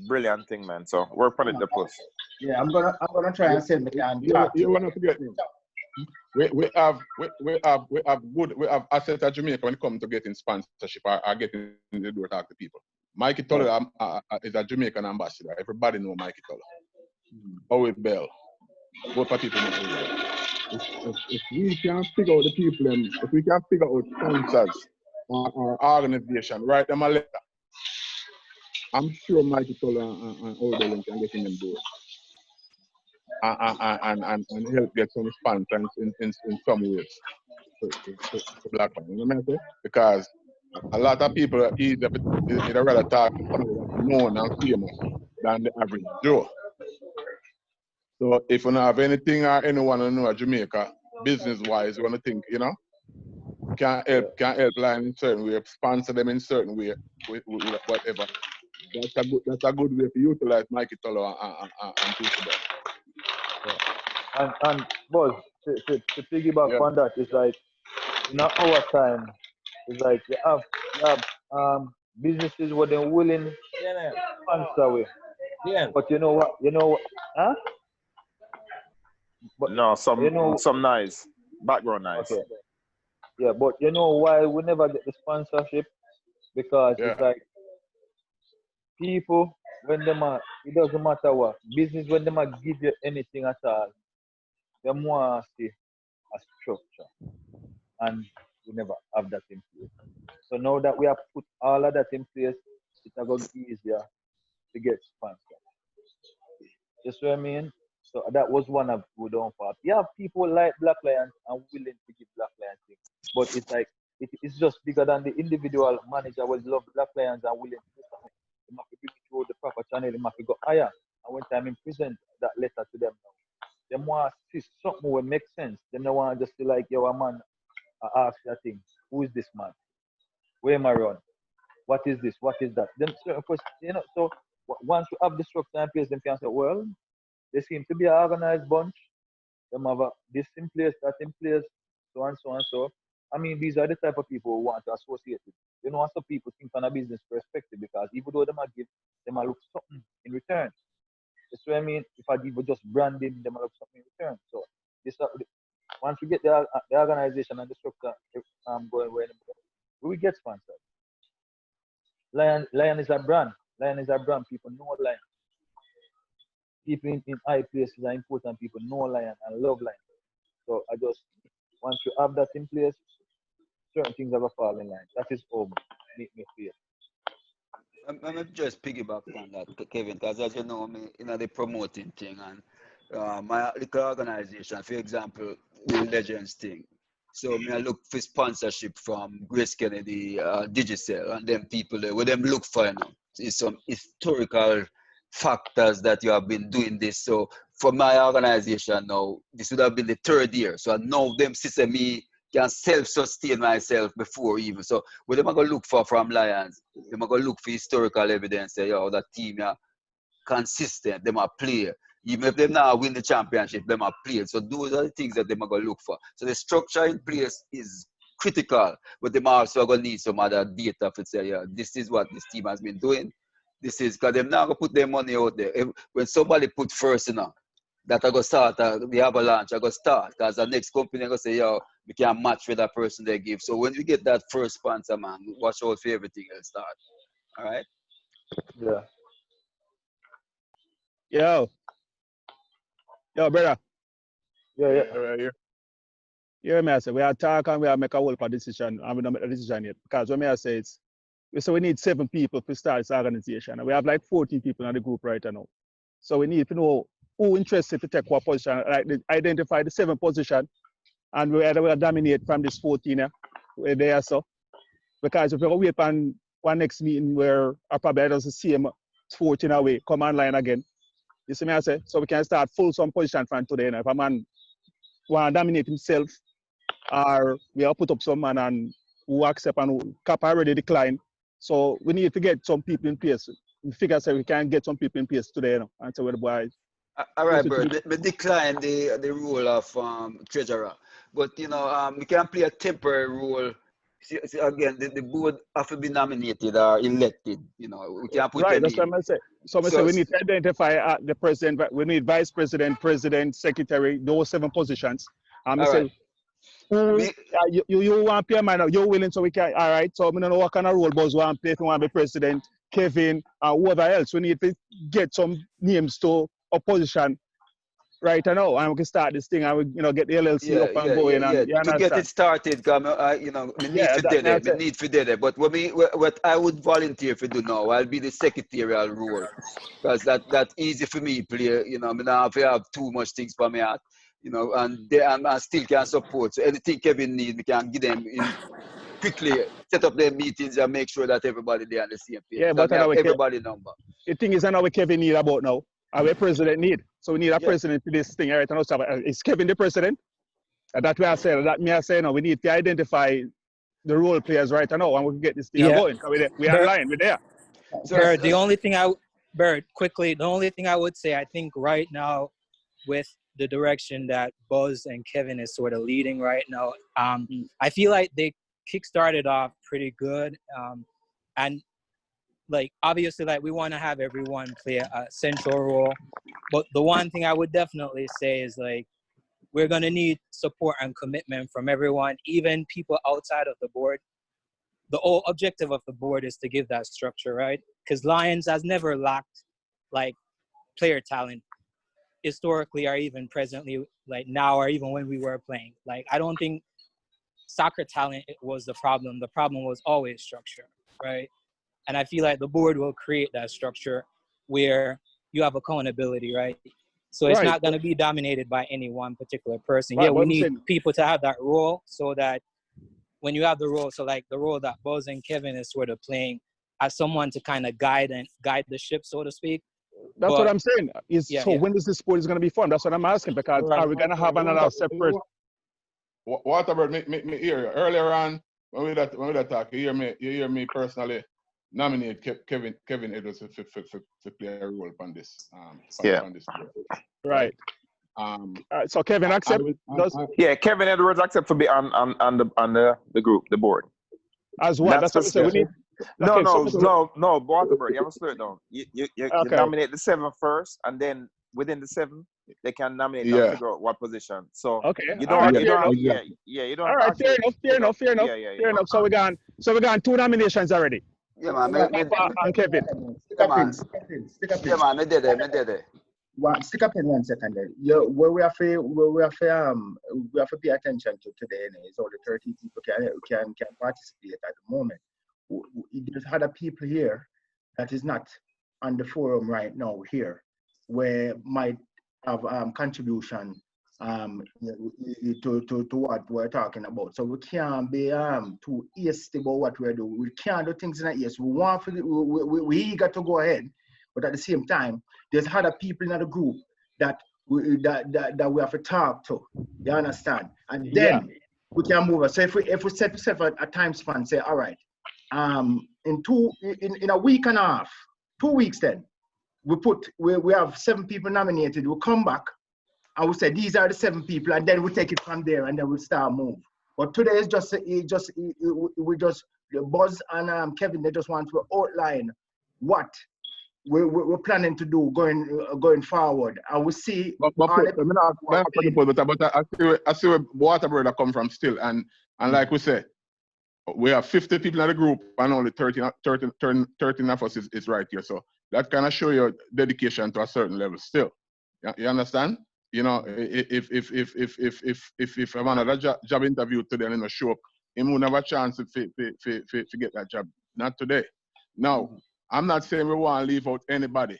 brilliant thing, man. So work on it, the push. Yeah, I'm gonna try and see if I can. You wanna forget me? We have assets at Jamaica when it comes to getting sponsorship or getting the door talk to people. Mikey Toller is a Jamaican ambassador. Everybody know Mikey Toller. Owen Bell. What for people know Owen Bell? If we can figure out the people, if we can figure out sponsors or organization, write them a letter, I'm sure Mikey Toller and Owen Bell can get in them door. And help get some sponsors in some ways to Black man. You know what I mean? Because a lot of people are easier to rather talk to somebody that's known and famous than the average Joe. So if you don't have anything or anyone who know Jamaica, business-wise, you want to think, you know, can help line in certain way, sponsor them in certain way, with whatever. That's a good way to utilize Mikey Toller and people there. And Buzz, to piggyback on that, it's like in our time, it's like you have businesses where they're willing to sponsor with. Yeah. But you know what? Huh? But No, some nice background nice. Okay. Yeah, but you know why we never get the sponsorship? Because it's like people when it doesn't matter what business when they give you anything at all, they want to see a structure, and we never have that in place. So now that we have put all of that in place, it's going to be easier to get sponsored. You see what I mean? So that was one of we don't part. You have people like Black Lions and willing to give Black Lions things, but it's like it's just bigger than the individual manager will love Black Lions and willing to do something. They must be through the proper channel. They must go higher. And when time in present that letter to them now, they want to see something will make sense. They don't want to just be like, yo, a man, I ask that thing, who is this man? Where am I run? What is this? What is that? Then certain questions, you know, so once you have the structure in place, them can say, well, they seem to be an organized bunch. They have this in place, that in place, so and so and so. I mean, these are the type of people who want to associate with. You know, some people think from a business perspective, because even though they might give, they might look something in return. That's what I mean. If I give just branding, they might look something in return. So this once we get the organization and the structure going where we will get sponsored. Lion is a brand. Lion is a brand. People know Lion. People in high places are important. People know Lion and love Lion. So once you have that in place, certain things have a fall in line. That is all make me feel. me just piggyback on that, Kevin, because as you know, me in the promoting thing and my little organization, for example, the Legends thing. So me I look for sponsorship from Grace Kennedy, Digicel, and them people there. What them look for, you know, is some historical factors that you have been doing this. So for my organization now, this would have been the 3rd year. So I know them system me can self-sustain myself before even. So what them I gonna look for from Lions? Them I gonna look for historical evidence. Say, yo, that team yeah, consistent. Them are play. Even if they now win the championship, them are play. So those are the things that them are gonna look for. So the structure in place is critical, but them also gonna need some other data to say, yeah, this is what this team has been doing. This is because them now gonna put their money out there. When somebody put first, you know, that I go start the avalanche, I go start because the next company I go say, yo, we can match with that person they give. So when we get that first sponsor, man, watch out for everything else start. All right. Yeah. Yo, brother. Yeah. Right here. You hear me? I say we are talking and we are make a whole decision and we don't make a decision yet. Because what me I say is we need 7 people to start this organization. And we have like 14 people in the group right now. So we need to know who interested to take what position, like identify the 7 position, and we either will dominate from this 14 where they are so. Because if we wait on one next meeting where I probably does the same 14 away, come online again. You see me I say? So we can start full some position from today. If a man want to dominate himself, or we have put up some man and who accept and who cap already decline. So we need to get some people in place. We figure we can get some people in place today, you know, and so with the boys. All right, bro. We decline the role of treasurer, but you know, we can play a temporary role. See, again, the board have to be nominated or elected. You know, we can't put right. them That's in. what I'm saying. So I say we need to identify the president. We need vice president, president, secretary. Those 7 positions. I say, you want to pay man? You're willing, so we can. All right. So I don't know what kind of role Buzz want to play. If you want to be president, Kevin, or whoever else, we need to get some names to opposition right now, and we can start this thing and we get the LLC up and going. And to get it started, you know, we need for that. We need for that. But what I would volunteer for do now, I'll be the secretarial role, because that easy for me play. You know, I mean, I have too much things for me out. You know, and I still can support. So anything Kevin needs, we can give them in quickly. Set up their meetings and make sure that everybody there on the same page. Yeah, but everybody number. The thing is, I know what Kevin need about now. Our president need. So we need a president for this thing. Right? Is Kevin the president? And that's what I say. That me I say no. We need to identify the role players right now, and we can get this thing going. We are online. We're there. Bird, the only thing I would say, I think right now, with the direction that Buzz and Kevin is sort of leading right now, I feel like they kickstarted off pretty good, and like obviously like we want to have everyone play a central role, but the one thing I would definitely say is like we're going to need support and commitment from everyone, even people outside of the board. The whole objective of the board is to give that structure, right? Because Lions has never lacked like player talent historically or even presently, like now or even when we were playing. Like I don't think soccer talent was the problem. The problem was always structure, right? And I feel like the board will create that structure where you have accountability, right? So it's not going to be dominated by any one particular person. Yeah, we need people to have that role so that when you have the role, so like the role that Buzz and Kevin is sort of playing as someone to kind of guide the ship, so to speak. That's what I'm saying. When is this sport is going to be formed? That's what I'm asking, because are we going to have another separate? What about me hear you. Earlier on when we that talk, you hear me personally nominate Kevin Edwards to play a role on this. On this right. So Kevin accept. Kevin Edwards accept to be on the group, the board. As what? That's what we say. We need. No, Waterberg, you have to slow it down. You nominate the 7 first, and then within the 7, they can nominate and figure out what position. So you don't. All right, fair enough. So we got 2 nominations already. Yeah, man. And Kevin. Yeah, man. Me did it. Stick up in 1 second there. Where we have to pay attention to today is all the 30 people can participate at the moment. There's other people here that is not on the forum right now here, where might have contribution to what we're talking about. So we can't be too hasty about what we're doing. We can't do things in a haste. We want for we eager to go ahead, but at the same time, there's other people in the group that we have to talk to. You understand? And then we can move on. So if we set a time span, say, all right, in a week and a half, 2 weeks, then we have 7 people nominated. We'll come back and we say these are the 7 people, and then we take it from there, and then we'll start move. But today is just Buzz and Kevin. They just want to outline what we're planning to do going forward, and we see. But I see where Waterbrother come from still, and like we say, we have 50 people in the group, and only 13 of us is right here. So that kind of show your dedication to a certain level still. You understand? You know, if I'm on a job interview today and show up, he won't have a chance to get that job. Not today. Now, I'm not saying we want to leave out anybody.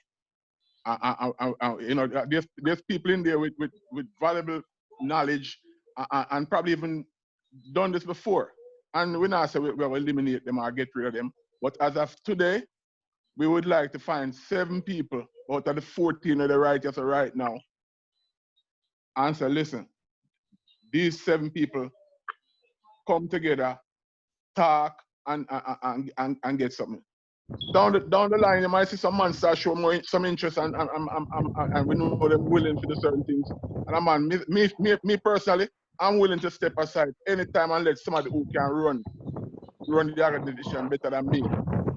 You know, there's people in there with valuable knowledge and probably even done this before. And we not say we will eliminate them or get rid of them. But as of today, we would like to find 7 people out of the 14 of the writers right now and say, listen, these 7 people come together, talk, and get something. Down the line, you might see some man start showing some interest, and we know they're willing to do certain things. And me personally, I'm willing to step aside anytime and let somebody who can run the organization better than me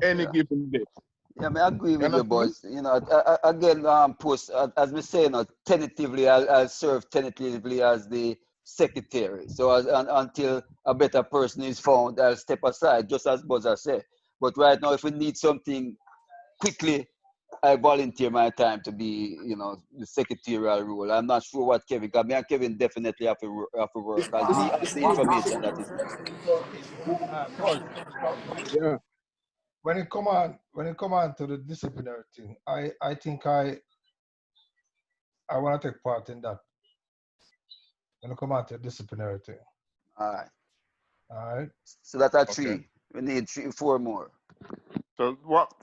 any given day. Yeah, I agree with you, boys. You know, again, post as we say, you know, tentatively, I'll serve tentatively as the secretary. So until a better person is found, I'll step aside, just as Buzzer said. But right now, if we need something quickly, I volunteer my time to be, you know, the secretarial role. I'm not sure what Kevin, because me and Kevin definitely have to work, because he has the information that is necessary. Buzz, Yeah. when it come on to the disciplinary thing, I think I want to take part in that. When it come on to the disciplinary thing. All right. All right. So that's a 3. Okay. We need 4 more. So what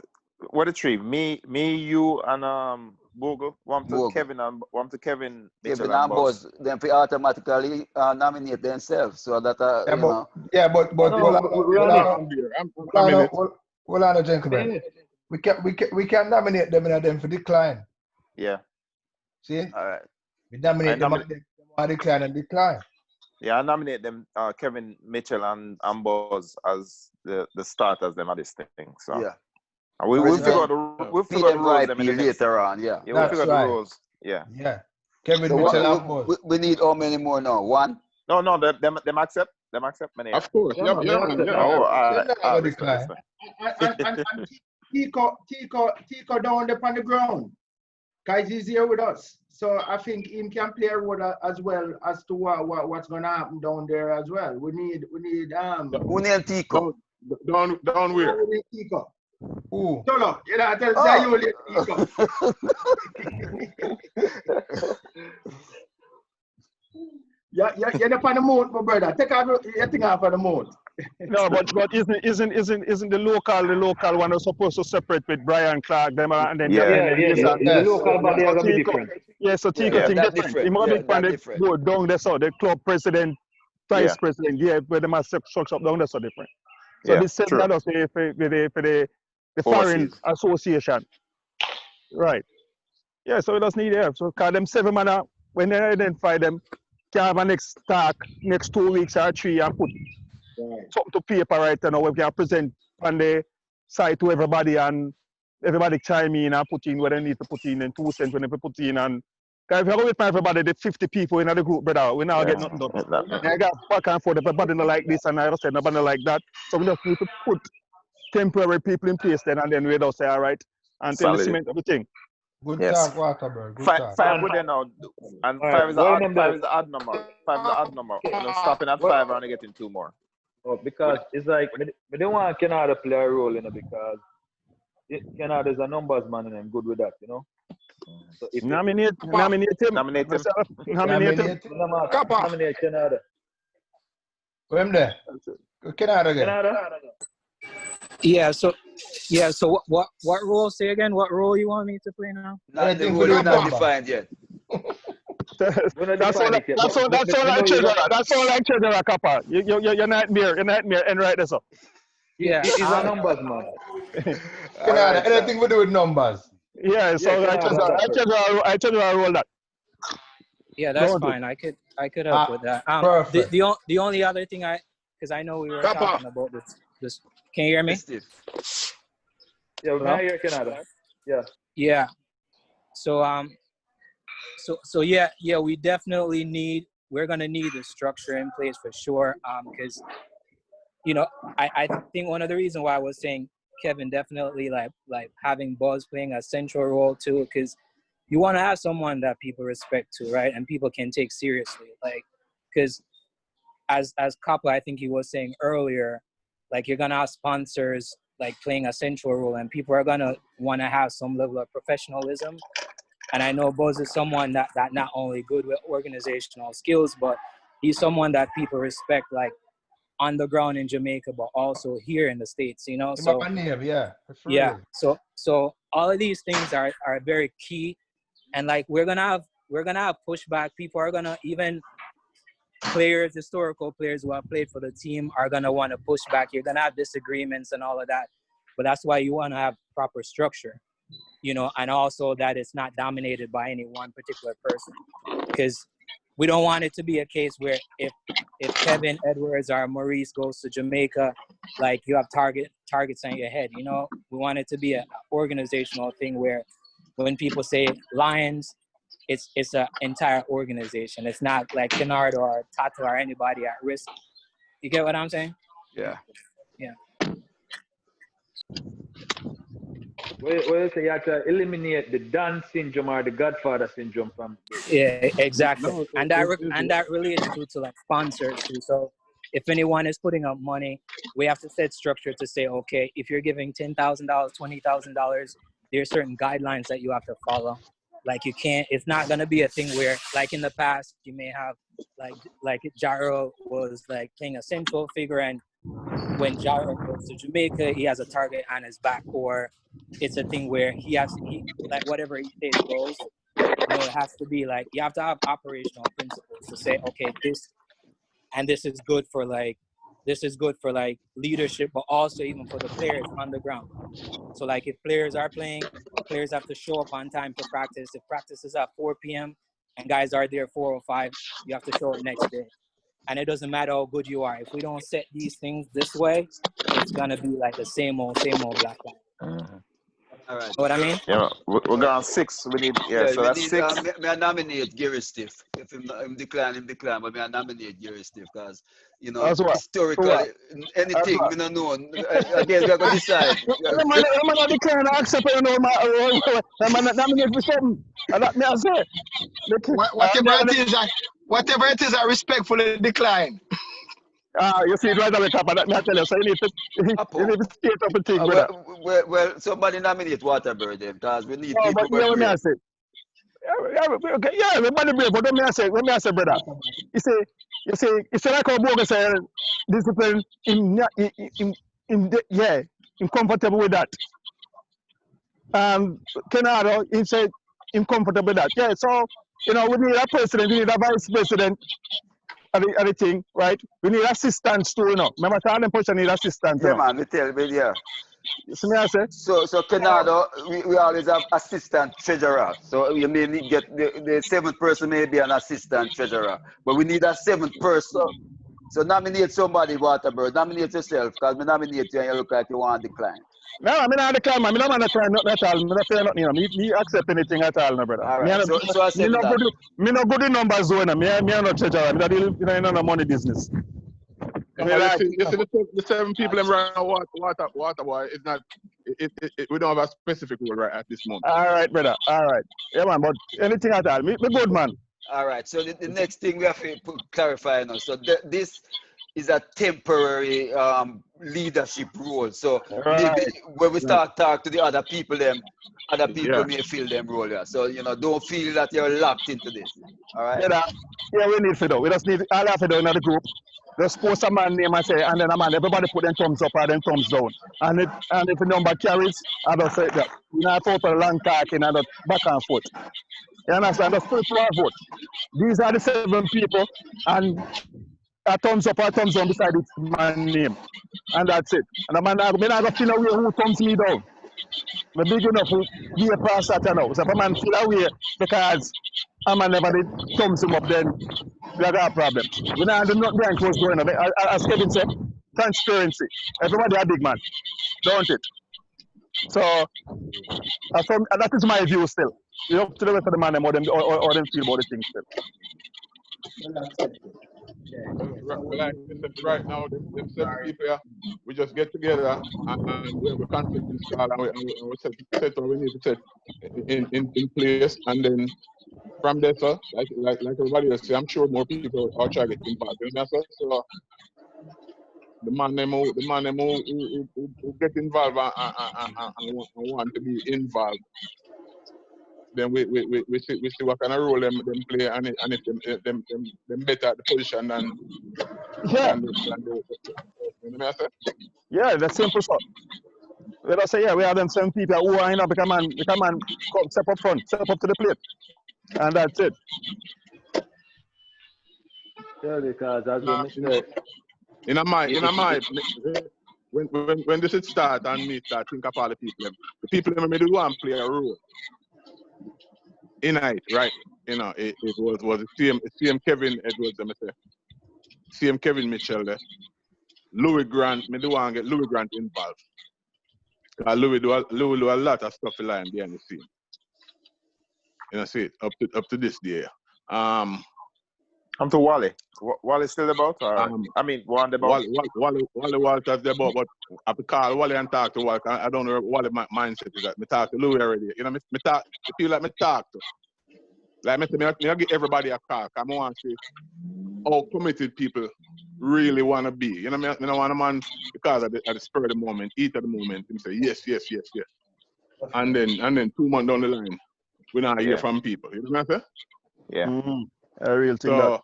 are 3? Me, you, and Bogle. One to Kevin Mitchell Kevin and Buzz. Then we automatically nominate themselves. So that you know. Yeah, but hold on, gentlemen. We can nominate them and them for decline. Yeah. See? All right. We nominate them and decline and decline. Yeah, I nominate them, Kevin Mitchell and Buzz as the starters them at this thing. So yeah. And we'll figure out the rules them in the next, later on, yeah. Yeah, we'll figure out the rules. Yeah. Yeah. Kevin So Mitchell and Buzz. we need how many more now? 1? No, them accept. Them accept many. Of course. Yeah. Oh, decline. And Tico down there on the ground. Guys, he's here with us. So I think him can play a role as well as to what's gonna happen down there as well. We need Who need Tico? Down where? We need Tico. Who? Tolo, you know, tell you only Tico. You're up on the moat, my brother. Take off your thing off on the moat. No, but isn't the local one supposed to separate with Brian Clark them and then the local body are gonna be different. Yeah, so Tico thing different. He might be from the board down there, so the club president, vice president, where they must structure up down there so different. So this same that also for the foreign association. Right. Yeah, so it does need help. So call them 7 man when they identify them, can have a next talk next 2 weeks or 3 and put something to paper right now. We can present on the site to everybody and everybody chime in and put in what they need to put in and 2 cents when they put in. And if you go with everybody, the 50 people in the group, brother, we now get nothing done. I got back and forth, everybody like this and I said nobody like that. So we just need to put temporary people in place then and then we just say all right until the cement everything. Good talk, Waterberg. Good talk. 5 good now, and 5 is the odd number. 5 is the odd number. Stopping at 5 and only getting 2 more. Oh, because it's like we don't want Canada play a role in it because Canada's a numbers man and I'm good with that, you know. So if Nominate him. Nominate him. Nominate him. nominate Canada. Where there? Canada again. Canada. Yeah. So what role? Say again. What role you want me to play now? Not the role is not defined yet. That's all like Treasurer Kappa. You're nightmare and right this up. Yeah. He's a numbers man. Canada, anything we do with numbers. Yeah, so I roll that. Yeah, that's fine. I could help with that. Perfect. The only other thing because I know we were talking about this. Can you hear me? Yeah, we can hear Canada. Yeah. Yeah. So we definitely we're gonna need the structure in place for sure. Because I think one of the reasons why I was saying Kevin definitely like having Buzz playing a central role too, because you want to have someone that people respect too, right? And people can take seriously, like, because as Kappa, I think he was saying earlier, like you're gonna have sponsors like playing a central role, and people are gonna want to have some level of professionalism. And I know Buzz is someone that not only good with organizational skills, but he's someone that people respect, like on the ground in Jamaica, but also here in the States, you know. So yeah. So all of these things are very key, and like we're gonna have pushback. People are gonna, even historical players who have played for the team are gonna want to push back. You're gonna have disagreements and all of that, but that's why you want to have proper structure, you know, and also that it's not dominated by any one particular person, because we don't want it to be a case where if Kevin Edwards or Maurice goes to Jamaica, like you have targets on your head, you know. We want it to be an organizational thing where when people say Lions, it's an entire organization. It's not like Kennard or Tata or anybody at risk. You get what I'm saying? Yeah. Yeah. Well, you have to eliminate the Don syndrome or the Godfather syndrome from. Yeah, exactly. And that relates to like sponsors too. So if anyone is putting up money, we have to set structure to say, okay, if you're giving $10,000, $20,000, there's certain guidelines that you have to follow. Like you can't. It's not gonna be a thing where, like in the past, you may have like Jaro was like playing a central figure, and when Jaro goes to Jamaica, he has a target on his back, or it's a thing where he like whatever he says goes. You know, it has to be like you have to have operational principles to say, okay, this is good for like leadership, but also even for the players on the ground. So like if players are playing, players have to show up on time for practice. If practice is at 4 p.m. and guys are there 4:05, you have to show up next day. And it doesn't matter how good you are. If we don't set these things this way, it's gonna be like the same old black line. All right. Know what I mean? Yeah, we're going 6. We need so that's 6. May I nominate Gary Stiff? If him decline, but may I nominate Gary Stiff because historically anything we don't know. Again, we are going to decide. I'm not declaring I accept it. I'm not nominate for something. That me I say. Whatever it is, I respectfully decline. You see it right away, Kappa. That me I tell you. So you need to state up a thing, brother. Well, somebody nominate Waterbury then, because we need people. But yeah, let me say. Yeah, everybody brave. But let me say, brother. You say like how Boga say, discipline. I'm comfortable with that. Canada, he said, I'm comfortable with that. Yeah, so we need a president, we need a vice president. Everything, right? We need assistants too, Remember, all them person need assistants. Yeah, man, we tell me, yeah. See me I say? So Canada, we always have assistant treasurer. So you may get the 7th person may be an assistant treasurer, but we need a 7th person. So nominate somebody, Waterbury. Nominate yourself, because we nominate you and you look like you want to decline. No, I mean, I decline, man. I don't want to decline nothing at all. I don't say nothing, Me accept anything at all, no, brother. All right. So I said that. Me no good in numbers, Me no treasurer. Me no no money business. You see the 7 people around water boy. It's not. We don't have a specific rule right at this moment. All right, brother. All right. Yeah, man. But anything at all. Me good, man. All right. So the next thing we have to clarify now. So this is a temporary leadership role. So Right. maybe when we start talk to the other people, other people Yeah. may fill them role. Yeah. So don't feel that you're locked into this. All right. Yeah, we need to do. We just need all have to do in the group. Just post a man name and say, and then a man, everybody put them thumbs up or them thumbs down. And if the number carries, I just say that. We not out for long talking and just back and forth. You understand? Just put one vote. These are the 7 people, and a thumbs up or thumbs down beside this man name. And that's it. And the man, I'm not going to feel away who thumbs me down. We're big enough to be a past that now. So if a man feel away because a man never did thumbs him up, then we have a problem. We don't do nothing behind closed door. As Kevin said, transparency. Everybody a big man, don't it? So that is my view still. You up to the rest of the man or them feel about the thing still. Like right now, them 7 people here, we just get together and we have a conference installed and we set what we need to set in place, and then from there, sir, like everybody else say, I'm sure more people are trying to get involved. You know, sir? So the man who get involved and want to be involved, then we see what kind of role them play, and if them better at the position than Yeah. than the you know what I say? Yeah, that's simple stuff. Let us say, yeah, we have them 7 people who are in up, become man, come step up front, step up to the plate. And that's it. Yeah, because as we said, In my when this is start and me start think of all the people them may do one play a role in it, right? You know, it was the same Kevin Edwards, I say. Same Kevin Mitchell there. Louis Grant, me do want to get Louis Grant involved. Louis do a lot of stuff behind the scene. You know, see it up to this day. I'm to Wally. Wally's still about? Or, I mean, one about. Wally Walters there about, but I have to call Wally and talk to Wally. I don't know what my mindset is. Like, me talk to Louis already. You know, me talk. I feel like me talk to. Like me give everybody a call. I want to see how committed people really want to be. You know, me don't want a man because at the spur of the moment, eat at the moment, and say yes. And then 2 months down the line, we not hear from people. You know what I'm saying? Yeah. A real thing. So,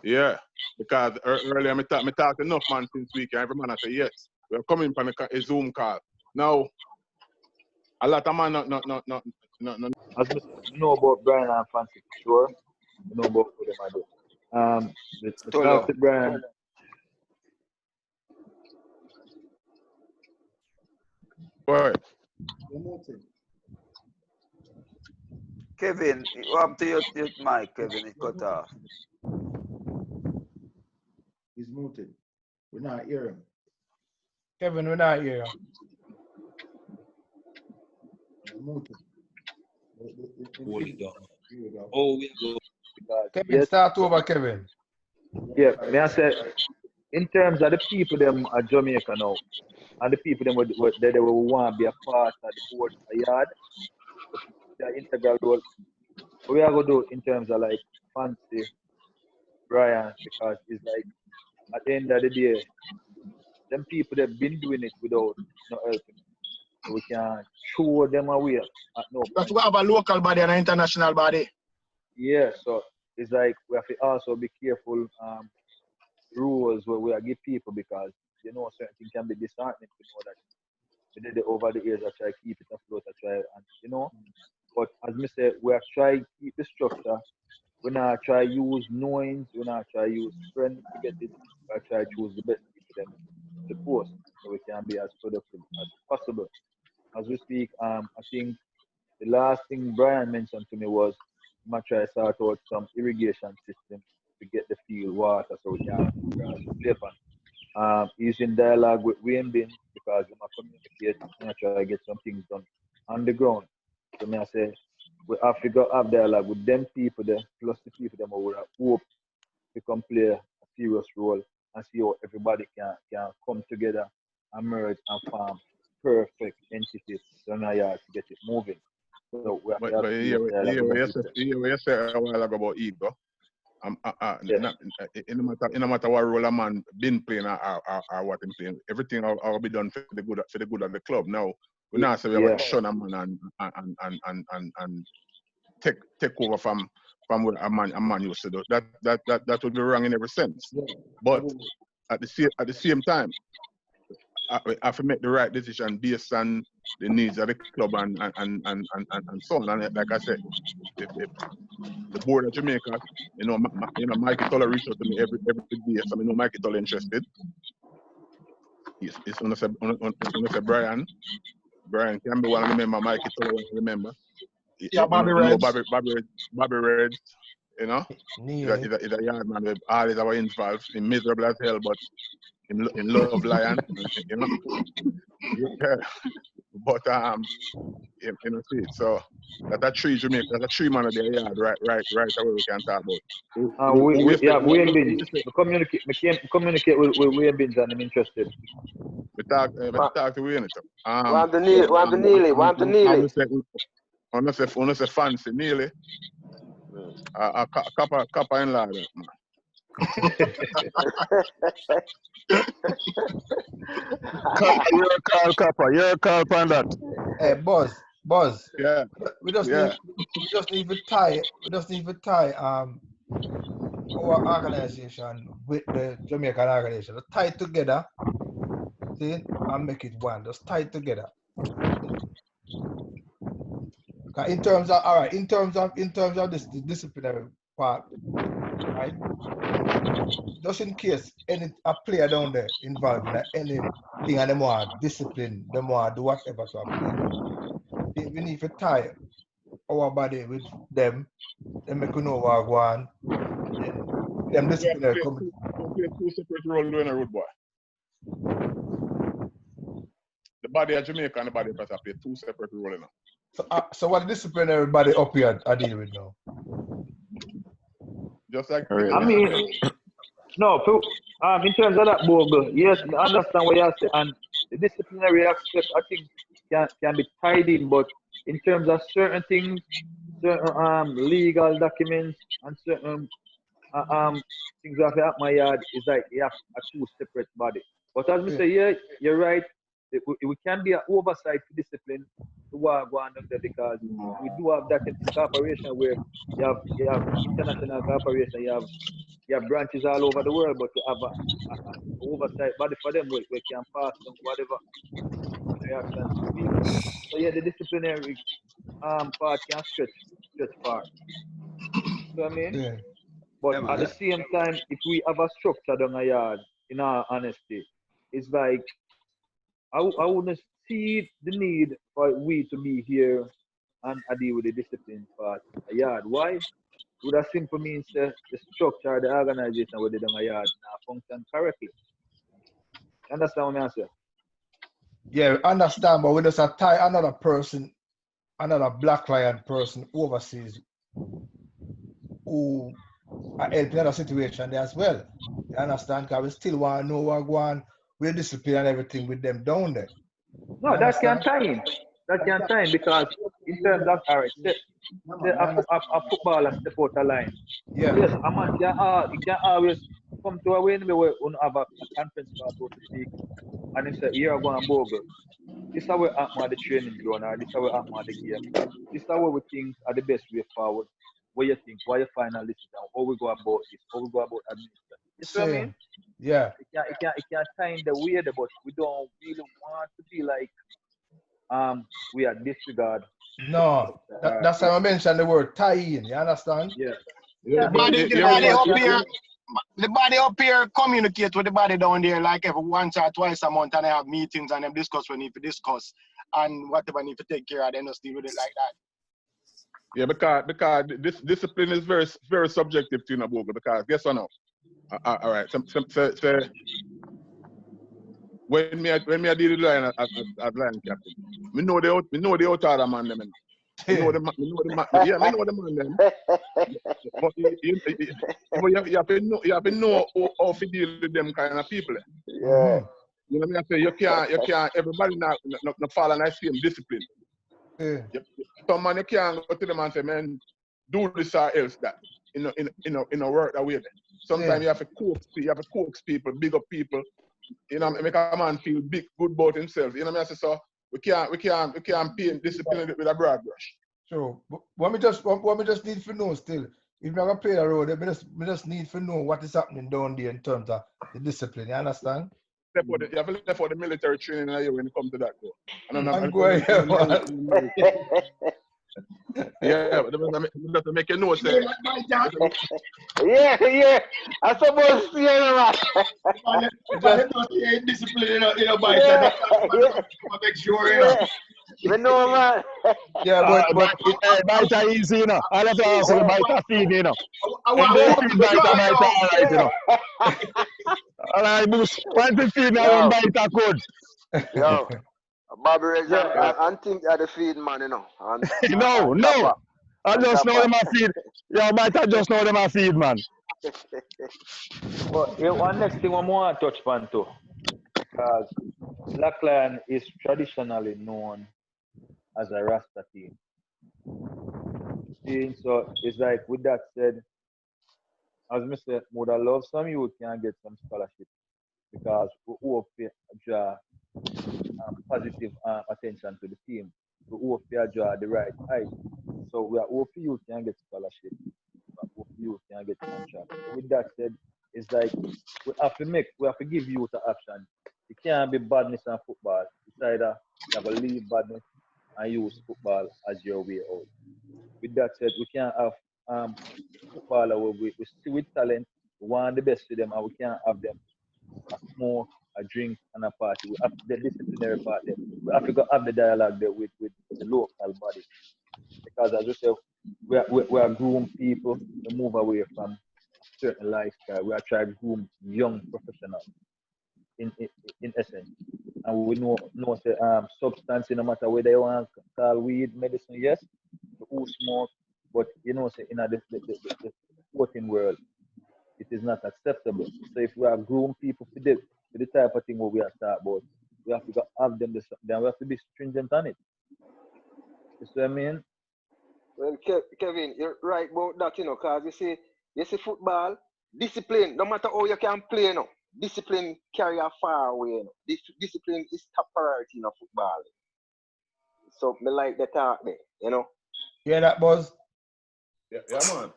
yeah, because earlier I talked enough man since week, and every man I say yes, we're coming from a Zoom call. Now, a lot of man not. as we know about Brian and Fancy, sure, we know about who them are do. Let's start with Brian. Go ahead. Kevin, up to your mic, Kevin. It cut off. He's muted. We're not hearing him. Kevin, we're not here. He's muted. Hold it down. Here we go. Oh, we go. Kevin, start over, Kevin. Yeah, may I say, in terms of the people them at Jamaica now, and the people them they will want to be a part of the board a yard, the integral role. What we are going to do in terms of like Fancy, Brian, because it's like at the end of the day, them people they've been doing it without no helping. So we can show them a way at no point. Because we have a local body and an international body. Yeah, so it's like we have to also be careful rules where we give people, because you know certain things can be disheartening to know that we did it over the years. I try to keep it afloat, I try, and you know. But as me say, we are trying to keep the structure. We not try to use knowings, we not try to use friends to get it. We try to choose the best people them to post so we can be as productive as possible. As we speak, I think the last thing Brian mentioned to me was I'm gonna try to sort out some irrigation system to get the field water so we can play on. He's in dialogue with Wayne Bin because I'm gonna communicate and try to get some things done on the ground. So I say we have to go have dialogue with them people there, plus the people them who hope to come play a serious role and see how everybody can come together and merge and form perfect entities in our yard to get it moving. So we have But you said a while ago about ego. In no matter what role a man been playing or what him playing, everything will be done for the good of the club. Now we not say we have to shun a man and take over from what a man used to do. That would be wrong in every sense. But at the same time, I have to make the right decision based on the needs of the club and so on. And like I said, if the board of Jamaica, Mikey Toller reached out to me every day, so I know Mikey Toller interested. It's on the Brian can be one of the member, Mikey Toller one of the member. Yeah, Bobby Reds. Bobby Reds, he's a yard man with all his our involved. He's miserable as hell, but in love lion, Yeah. But see, so that's a tree Jamaica, that's a tree man of the yard, right away we can talk about. Wayne Binge. Communicate with Wayne Binge and I'm interested. We talk to Wayne. Want the Neely. I'm not say fancy Neely. A copper in ladder, man. You're a call on that. Hey, Buzz. Yeah. We just need to tie our organization with the Jamaican organization. Just tie it together, see, and make it one. Just tie it together. In terms of this disciplinary part, right? Just in case a player down there involved in anything and them want discipline, them want do whatever to a player. We need to tie our body with them, then make know what go on. Them disciplinary come. Two separate roles doing a road boy. The body of Jamaica and the body of Pastor play two separate roles now. So what disciplinary body up here are dealing with now? Just like I mean, no, in terms of that, Bogle, yes, I understand what you're saying, and the disciplinary aspect, I think, can be tied in, but in terms of certain things, certain legal documents, and certain things that have at my yard, is like you have a two separate body. But as we say, yeah, you're right, we can be an oversight for discipline to work on there because we do have that in corporation where you have international corporation, you have branches all over the world, but you have an oversight body for them where we can pass on whatever reactions to people. So yeah, the disciplinary part can stretch far. You know what I mean? Yeah. But at the same time, if we have a structure down a yard, in our honesty, it's like I wouldn't see the need for we to be here and deal with the discipline part of a yard. Why? Would that simply means the structure, the organization where they down a yard now function correctly. You understand what I'm saying? Yeah, understand, but we just tie another person, another Black Lion person overseas who are helping in a situation there as well. You understand? Because we still want to know what go on with discipline and everything with them down there. No, that can tie in. That can tie in because in terms of a footballer step out the line. Yeah. Yes, a man can always come to a way where we have a conference call, so to speak, and he say, here I go and Bogle. This is how we act at the training ground, or this is how we act at the game. This is how we think are the best way forward. What you think? What you final decision? How we go about this? How we go about administration? You see what I mean? Yeah. It can tie in the way, but we don't really want to be like we are disregard. No, that's how I mentioned the word tie in. You understand? Yeah. The body up here communicate with the body down there like every once or twice a month, and they have meetings and them discuss what need to discuss and whatever need to take care of, they just deal with it like that. Yeah, because this discipline is very very subjective to Bogle, because guess or no? All right. So when me I deal with line as line captain, me know the outer man them. Me know the man them. But you have to know how to deal with them kind of people. Yeah. You know what I say? You can't everybody not follow the same discipline. Yeah. Some man you can't go to them and say, man, do this or else that. in a work that way. Sometimes you have to coax people, big up people, you know, make a man feel big, good about himself. You know what I mean? So we can't paint discipline with a broad brush. True. But what we just need to know still, if you're gonna play the road, we just need to know what is happening down there in terms of the discipline. You understand? You have to look for the military training when it comes to that. I'm going Yeah, but to make a note. Yeah. I suppose to see you, discipline in a bike. Make sure, you know. We know, man. Yeah, but bite are easy, you know. All of you also bite are feed, you know. And they feed bite all right, you know. All right, Moose. Once you feed now, one bite are good. Yo, Bobby Reggie, I think you're the feed man, you know. No. I just know them a feed. Yo, bite I just know them a feed, man. But one next thing I want to touch on too, because Black Lion is traditionally known as a Rasta team. So it's like, with that said, as I said, would I love some youth can get some scholarship because we hope to draw positive attention to the team. We hope to draw the right height. So we are hope youth can get scholarship. We hope youth can get contract. So with that said, it's like we have to give youth an option. It can't be badness and football. It's either you have to leave badness and use football as your way out. With that said, we can't have footballer we see with talent, we want the best for them, and we can't have them a smoke, a drink, and a party. We have the disciplinary part there. We have to have the dialogue there with the local body. Because as we say, we are groom people to move away from certain lifestyle. We are trying to groom young professionals in essence. And we know the substance, no matter whether you want to call weed, medicine, yes, who smoke, but you know, say in the sporting world, it is not acceptable. So if we have grown people for the type of thing what we are talking about, we have to have them, then we have to be stringent on it. You see what I mean? Well, Kevin, you're right about that, you know, because you see football, discipline, no matter how you can play, you know, discipline carry you far away, you know. Discipline is top priority in football. So me like the talk there, you know. Yeah, that Buzz. Yeah, man.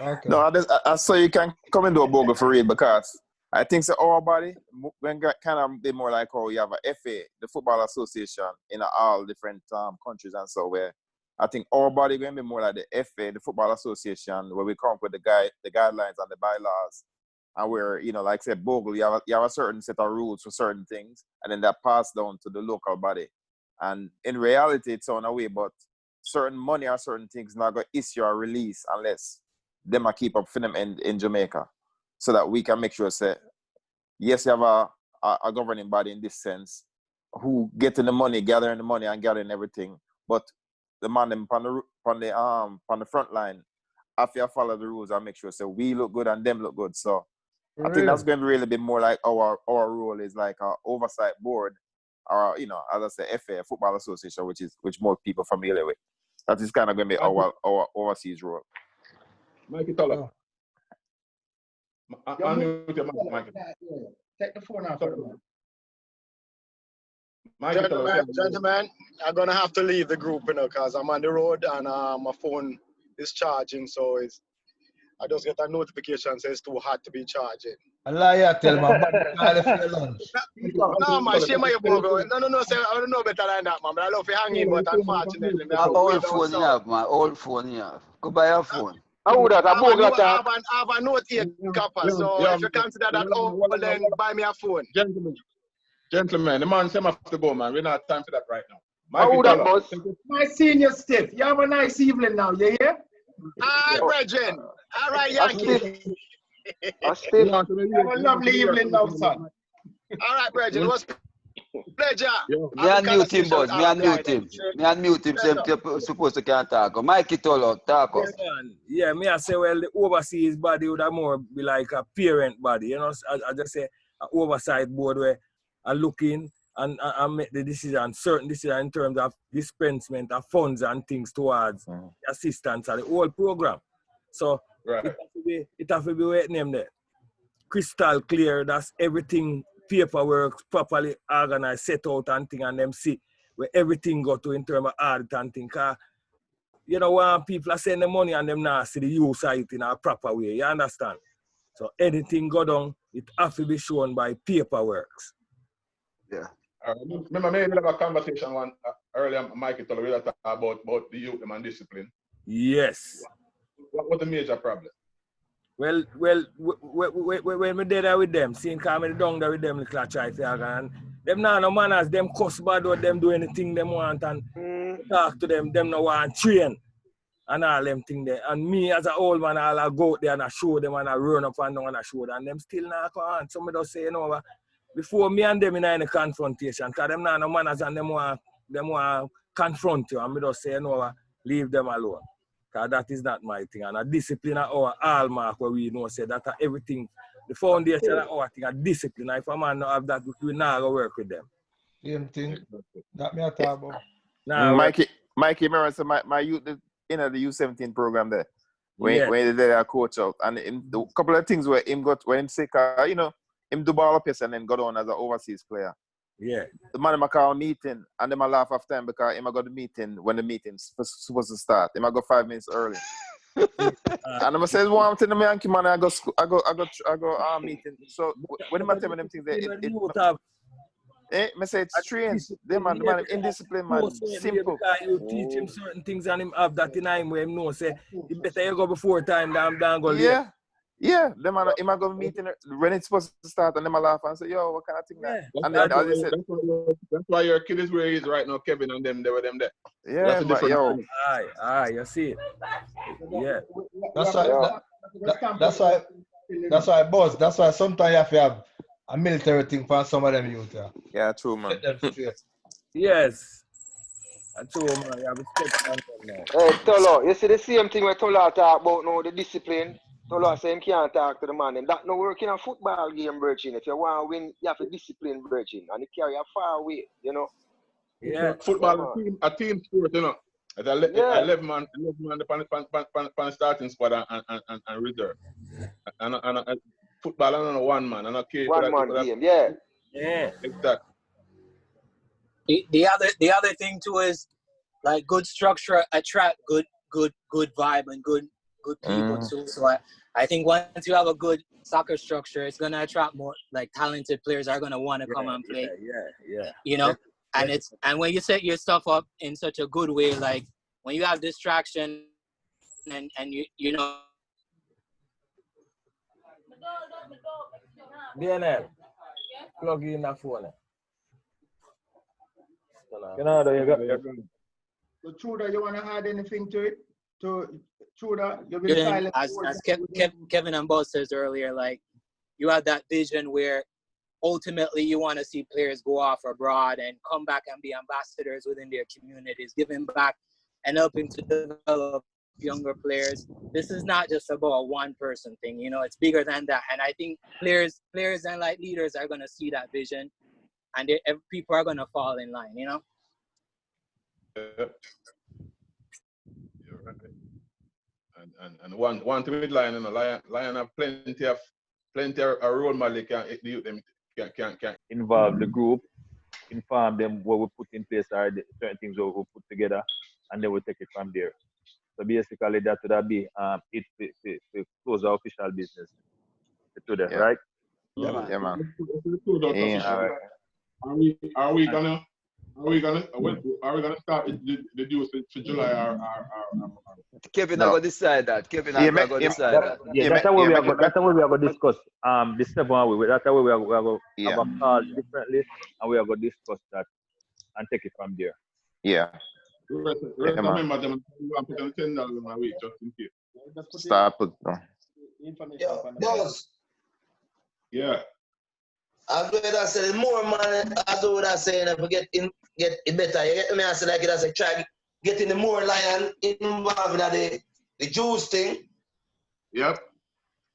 Okay. No, I saw you can come into a bogle for real because I think so our body when kind of be more like how you have a FA, the Football Association in all different countries and so where I think our body going to be more like the FA, the Football Association, where we come up with the guidelines and the bylaws, and where, you know, like I said, bogle, you have a certain set of rules for certain things, and then that passed down to the local body. And in reality, it's on a way, but certain money or certain things not going to issue or release unless them keep up for them in Jamaica, so that we can make sure, say, yes, you have a governing body in this sense, who getting the money, gathering the money and gathering everything, but the man them on the front line, after you follow the rules and make sure, so we look good and them look good. So I think that's going to really be more like our role is like our oversight board, or, you know, as I say, FA, Football Association, which more people familiar with. That is kind of going to be our overseas role. Mikey Toller. Take the phone off. Gentlemen, I'm gonna have to leave the group, you know, because I'm on the road and my phone is charging, so I just get a notification says it's too hot to be charging. I lie, tell my I left for lunch. No, man, shame on your bogo. No, sir, I don't know better than that, man. But I love to hang in, but unfortunately, old phone you have, man. Old phone you have. Go buy your phone. I have a Note 8 copper, so if you consider that old, then buy me a phone. Gentlemen, the man said I have to go, man. We don't have time for that right now. My senior stiff. You have a nice evening now, you hear? All right, Brethren. All right, Yankee. Have a lovely evening now, son. All right, Brethren. It was pleasure. Me unmute him, Buzz. Me unmute him. So you're supposed to can't talk. Mikey Tolo, talk us. Yeah, me I say, well, the overseas body would have more be like a parent body. You know, I just say an oversight board where I look in and make the decision, certain decision in terms of dispensement of funds and things towards assistance of the whole program. So Right. It have to be what name there. Crystal clear. That's everything paperwork properly organized, set out and thing, and them see where everything go to in terms of audit and thing. Cause you know when people are sending the money and them now see the use of it in a proper way. You understand? So anything go down, it have to be shown by paperwork. Yeah. Remember, maybe we have a conversation earlier, Mikey told me about the youth and discipline. Yes. What was the major problem? Well, when we did that with them, seeing coming down there with them, the clutch I feel, and them now no manners, them cuss bad or them do anything them want and talk to them no want train and all them thing there. And me as an old man, I'll go out there and I show them and I run up and down and I show them and them still not come on. Somebody just say, you know, before me and them in a confrontation, because them now no manners and them want confront you and me just say, you know, leave them alone. Because that is not my thing. And a discipline of our hallmark where we know say that everything, the foundation of our thing, a discipline. If a man not have that, we not go work with them. Same thing. That me I talk about. Nah, Mikey, remember so my youth in the U17 program there. When they did a coach out. And a couple of things where him got when him sick, you know, him do ball up and then got on as an overseas player. Yeah. The man him call a meeting and them a laugh after him because him a got the meeting when the meeting's supposed to start. Him a go 5 minutes early. And I'm say one thing to me and man I go meeting. So when him tell me them things I say it's strange. The man indisciplined man. Simple. You teach him certain things and him have that in him where him know say it better you go before time than go late. Yeah, them man, him a go meeting when it's supposed to start and them a laugh and say, yo, what kind of thing that? And then as I said, that's why your kid is where he is right now, Kevin, and them, they were them there. Yeah, but yo. Aye, you see it. Yeah. That's why, boss. That's why sometimes you have to have a military thing for some of them youth. Yeah, true, man. Yes. True, man. You have to step on them now. Hey, Tolo, you see the same thing where Tolo talk about now, the discipline. Tolo say him can't talk to the man. And that no work in a football game, Virgin. If you want to win, you have to discipline, Virgin. And it carry you far away, you know. Yeah. Football, a team sport, you know. It's 11 man on starting squad and reserve. And football, I don't know, one man. And okay, one man game, yeah. Yeah. Exactly. The other thing too is like good structure attract good vibe and good people too. So I think once you have a good soccer structure, it's gonna attract more like talented players are gonna want to come and play. Yeah. You know, and when you set your stuff up in such a good way, like when you have distraction and you know. DNL, plug in that phone. You know, you got. So Truda, you want to add anything to it? Truda, you've been silent. As Kevin and Buzz says earlier, like you have that vision where ultimately you want to see players go off abroad and come back and be ambassadors within their communities, giving back and helping to develop younger players. This is not just about a one person thing, you know, it's bigger than that. And I think players and like leaders are going to see that vision and people are going to fall in line, you know? Yep. You're right. And one thing with Lion, you know, Lion have plenty of role model can involve the group, inform them what we put in place are the certain things we put together, and then we take it from there. So basically that would be it to close our official business today, right? Yeah, man. Yeah, all right. Are we gonna start the deal for July or Kevin not gonna decide that. Kevin not gonna decide that. Yeah, that's how we are going to discuss the 7 way. That's how we are going to have a call differently, and we are going to discuss that and take it from there. Yeah. Remember them want to put $10 in my week just in case. Start put Boss. Yeah. As what I said, the more money, as what I say, if we get it better. You get me? I say like it as I try getting the more Lion involved in the juice thing. Yep.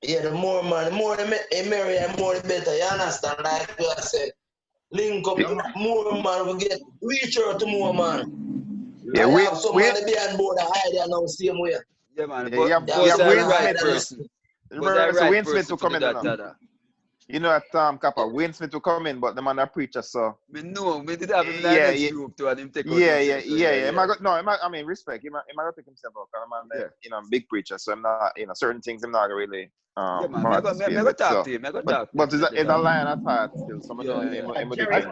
Yeah, the more money, more the merrier, more the better. You understand? Like I said, link up more man, we get reach out to more man. Yeah, we have some money behind board I hide there now same way. Yeah, man. Yeah, you have Boss are Wayne right Smith. person. Remember, Right Wayne Smith person will to come do in. You that, know, Tada. you know at Kappa, Wayne Smith will come in, but the man a preacher, so Me know, me did have him in the yeah, next yeah. group too, and him take out Yeah, himself. So I mean, respect. He might take himself out. Cause man, you know, big preacher. So I'm not, you know, certain things I'm not really Yeah, man. participate Me go with. talk So, to him. Me go but talk to him. it's a lion at heart still. So I know him And do Jerry, things.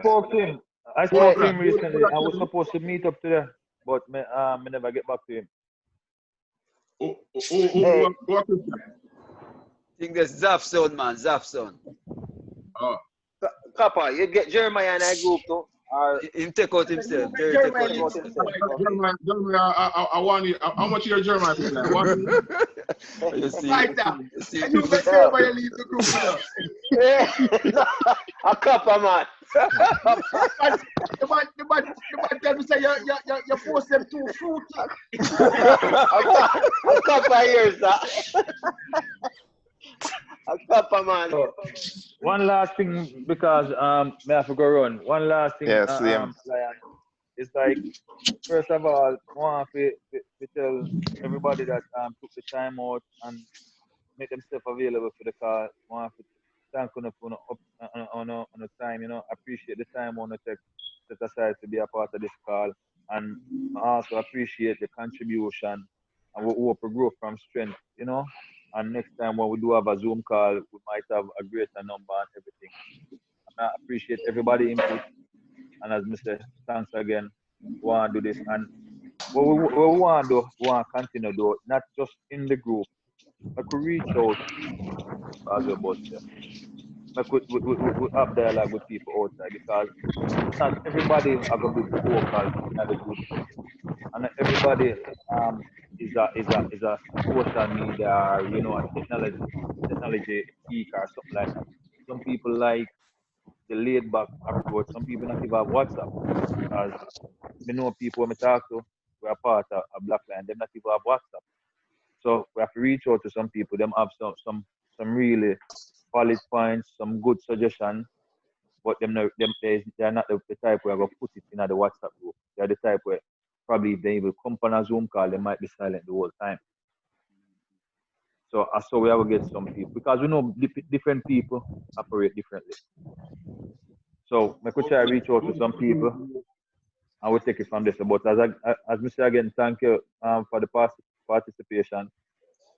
I spoke to him recently. I was supposed to meet up today, but me never get back to him. Hey. I think that's Zaf son, man. Zaf son. Oh. Kappa, you get Jeremiah in that group too? Or Him take out himself. Jerry take out himself. Jeremiah, I want you. How much your Jeremiah? I want you. You see, like that. you see, And you make Jeremiah leave the group with us. a Kappa, man. The man tell me say you post them too fruity. A Kappa hears that. A Kappa, man. One last thing, because may I have to go run. One last thing, Yes, Liam. Lion. It's like, first of all, I want to tell everybody that took the time out and make themselves available for the call. I want to thank you on the time, you know. Appreciate the time on the set aside to be a part of this call. And I also appreciate the contribution, and we hope to grow from strength, you know. And next time when we do have a Zoom call, we might have a greater number and everything. And I appreciate everybody input. And as Mr. Thanks again, we want to do this. And what we want to do, we want to continue to do it, not just in the group. I could reach out as a boss. I could we have dialogue with people outside, because not everybody are going to be vocal in the group. And everybody is a social media, or, you know, a technology geek or something like that. Some people like the laid back approach. Some people not even have WhatsApp. As we know people when we talk to, we are part of a Black Line, them not even have WhatsApp. So we have to reach out to some people. Them have some really valid points, some good suggestions, but they're not the type where I go put it in the WhatsApp group. They're the type where probably if they will come on a Zoom call, they might be silent the whole time. So we have to get some people, because we know different people operate differently. So I could try to reach out to some people, and we'll take it from there. But as Mr. again, thank you for the participation,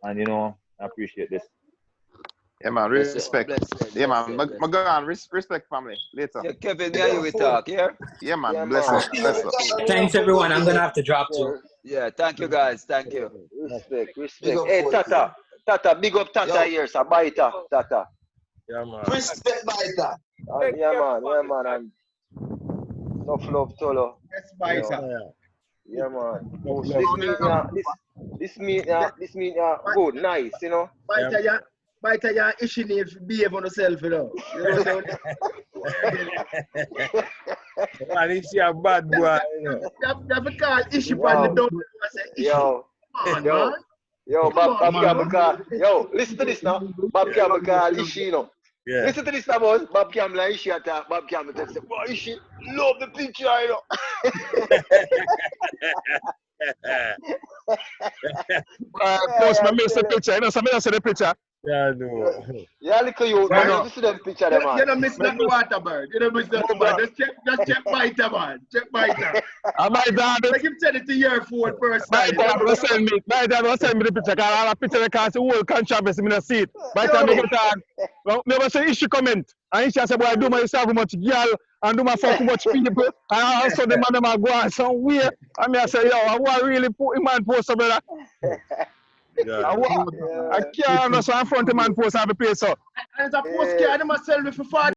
and you know, I appreciate this. Yeah, man, respect. Yeah, man, my God, respect family. Later. Yeah, Kevin, yeah, you will talk, yeah? Yeah, man, bless up. Thanks, everyone. I'm going to have to drop too. Yeah, thank you, guys. Thank you. Respect. Hey, Tata, big up Tata here, sir. Baita, Tata. Yeah, man. Respect Baita. Yeah, man. And enough love, Tolo. Yes, Baita. Yeah, man. This meet, good, nice, you know. Baita, your issue needs to behave on yourself, you know. And it's a bad boy, you know. You have to call issue on the door. Yo, Bob Campbell call. Yo, listen to this now. Bob Campbell call Ishi, you know. Yeah. Listen to this now, boss. Bob Campbell and Ishi attack. Bob Campbell tell say, boy, Ishi, love the picture, you know. Post my miss the picture, you know, somebody else see the picture. Yeah, no. Yeah, look at you, man. You see them picture, man. You don't miss that water, bird. You don't miss that water. Just check Baita, man. Check Baita. My dad. Like him send it to your phone first. My dad will send me the picture, because all the picture they can't see whole controversy, I see it. By the time I get on, never say issue comment. And Issue say, boy, I do myself much girl and do my fuck much people. And also the man them go on somewhere. And I say, yo, I want really put him man post brother. Yeah. I can't understand front of man post have a place so. And it's a post card, I must sell me for 40.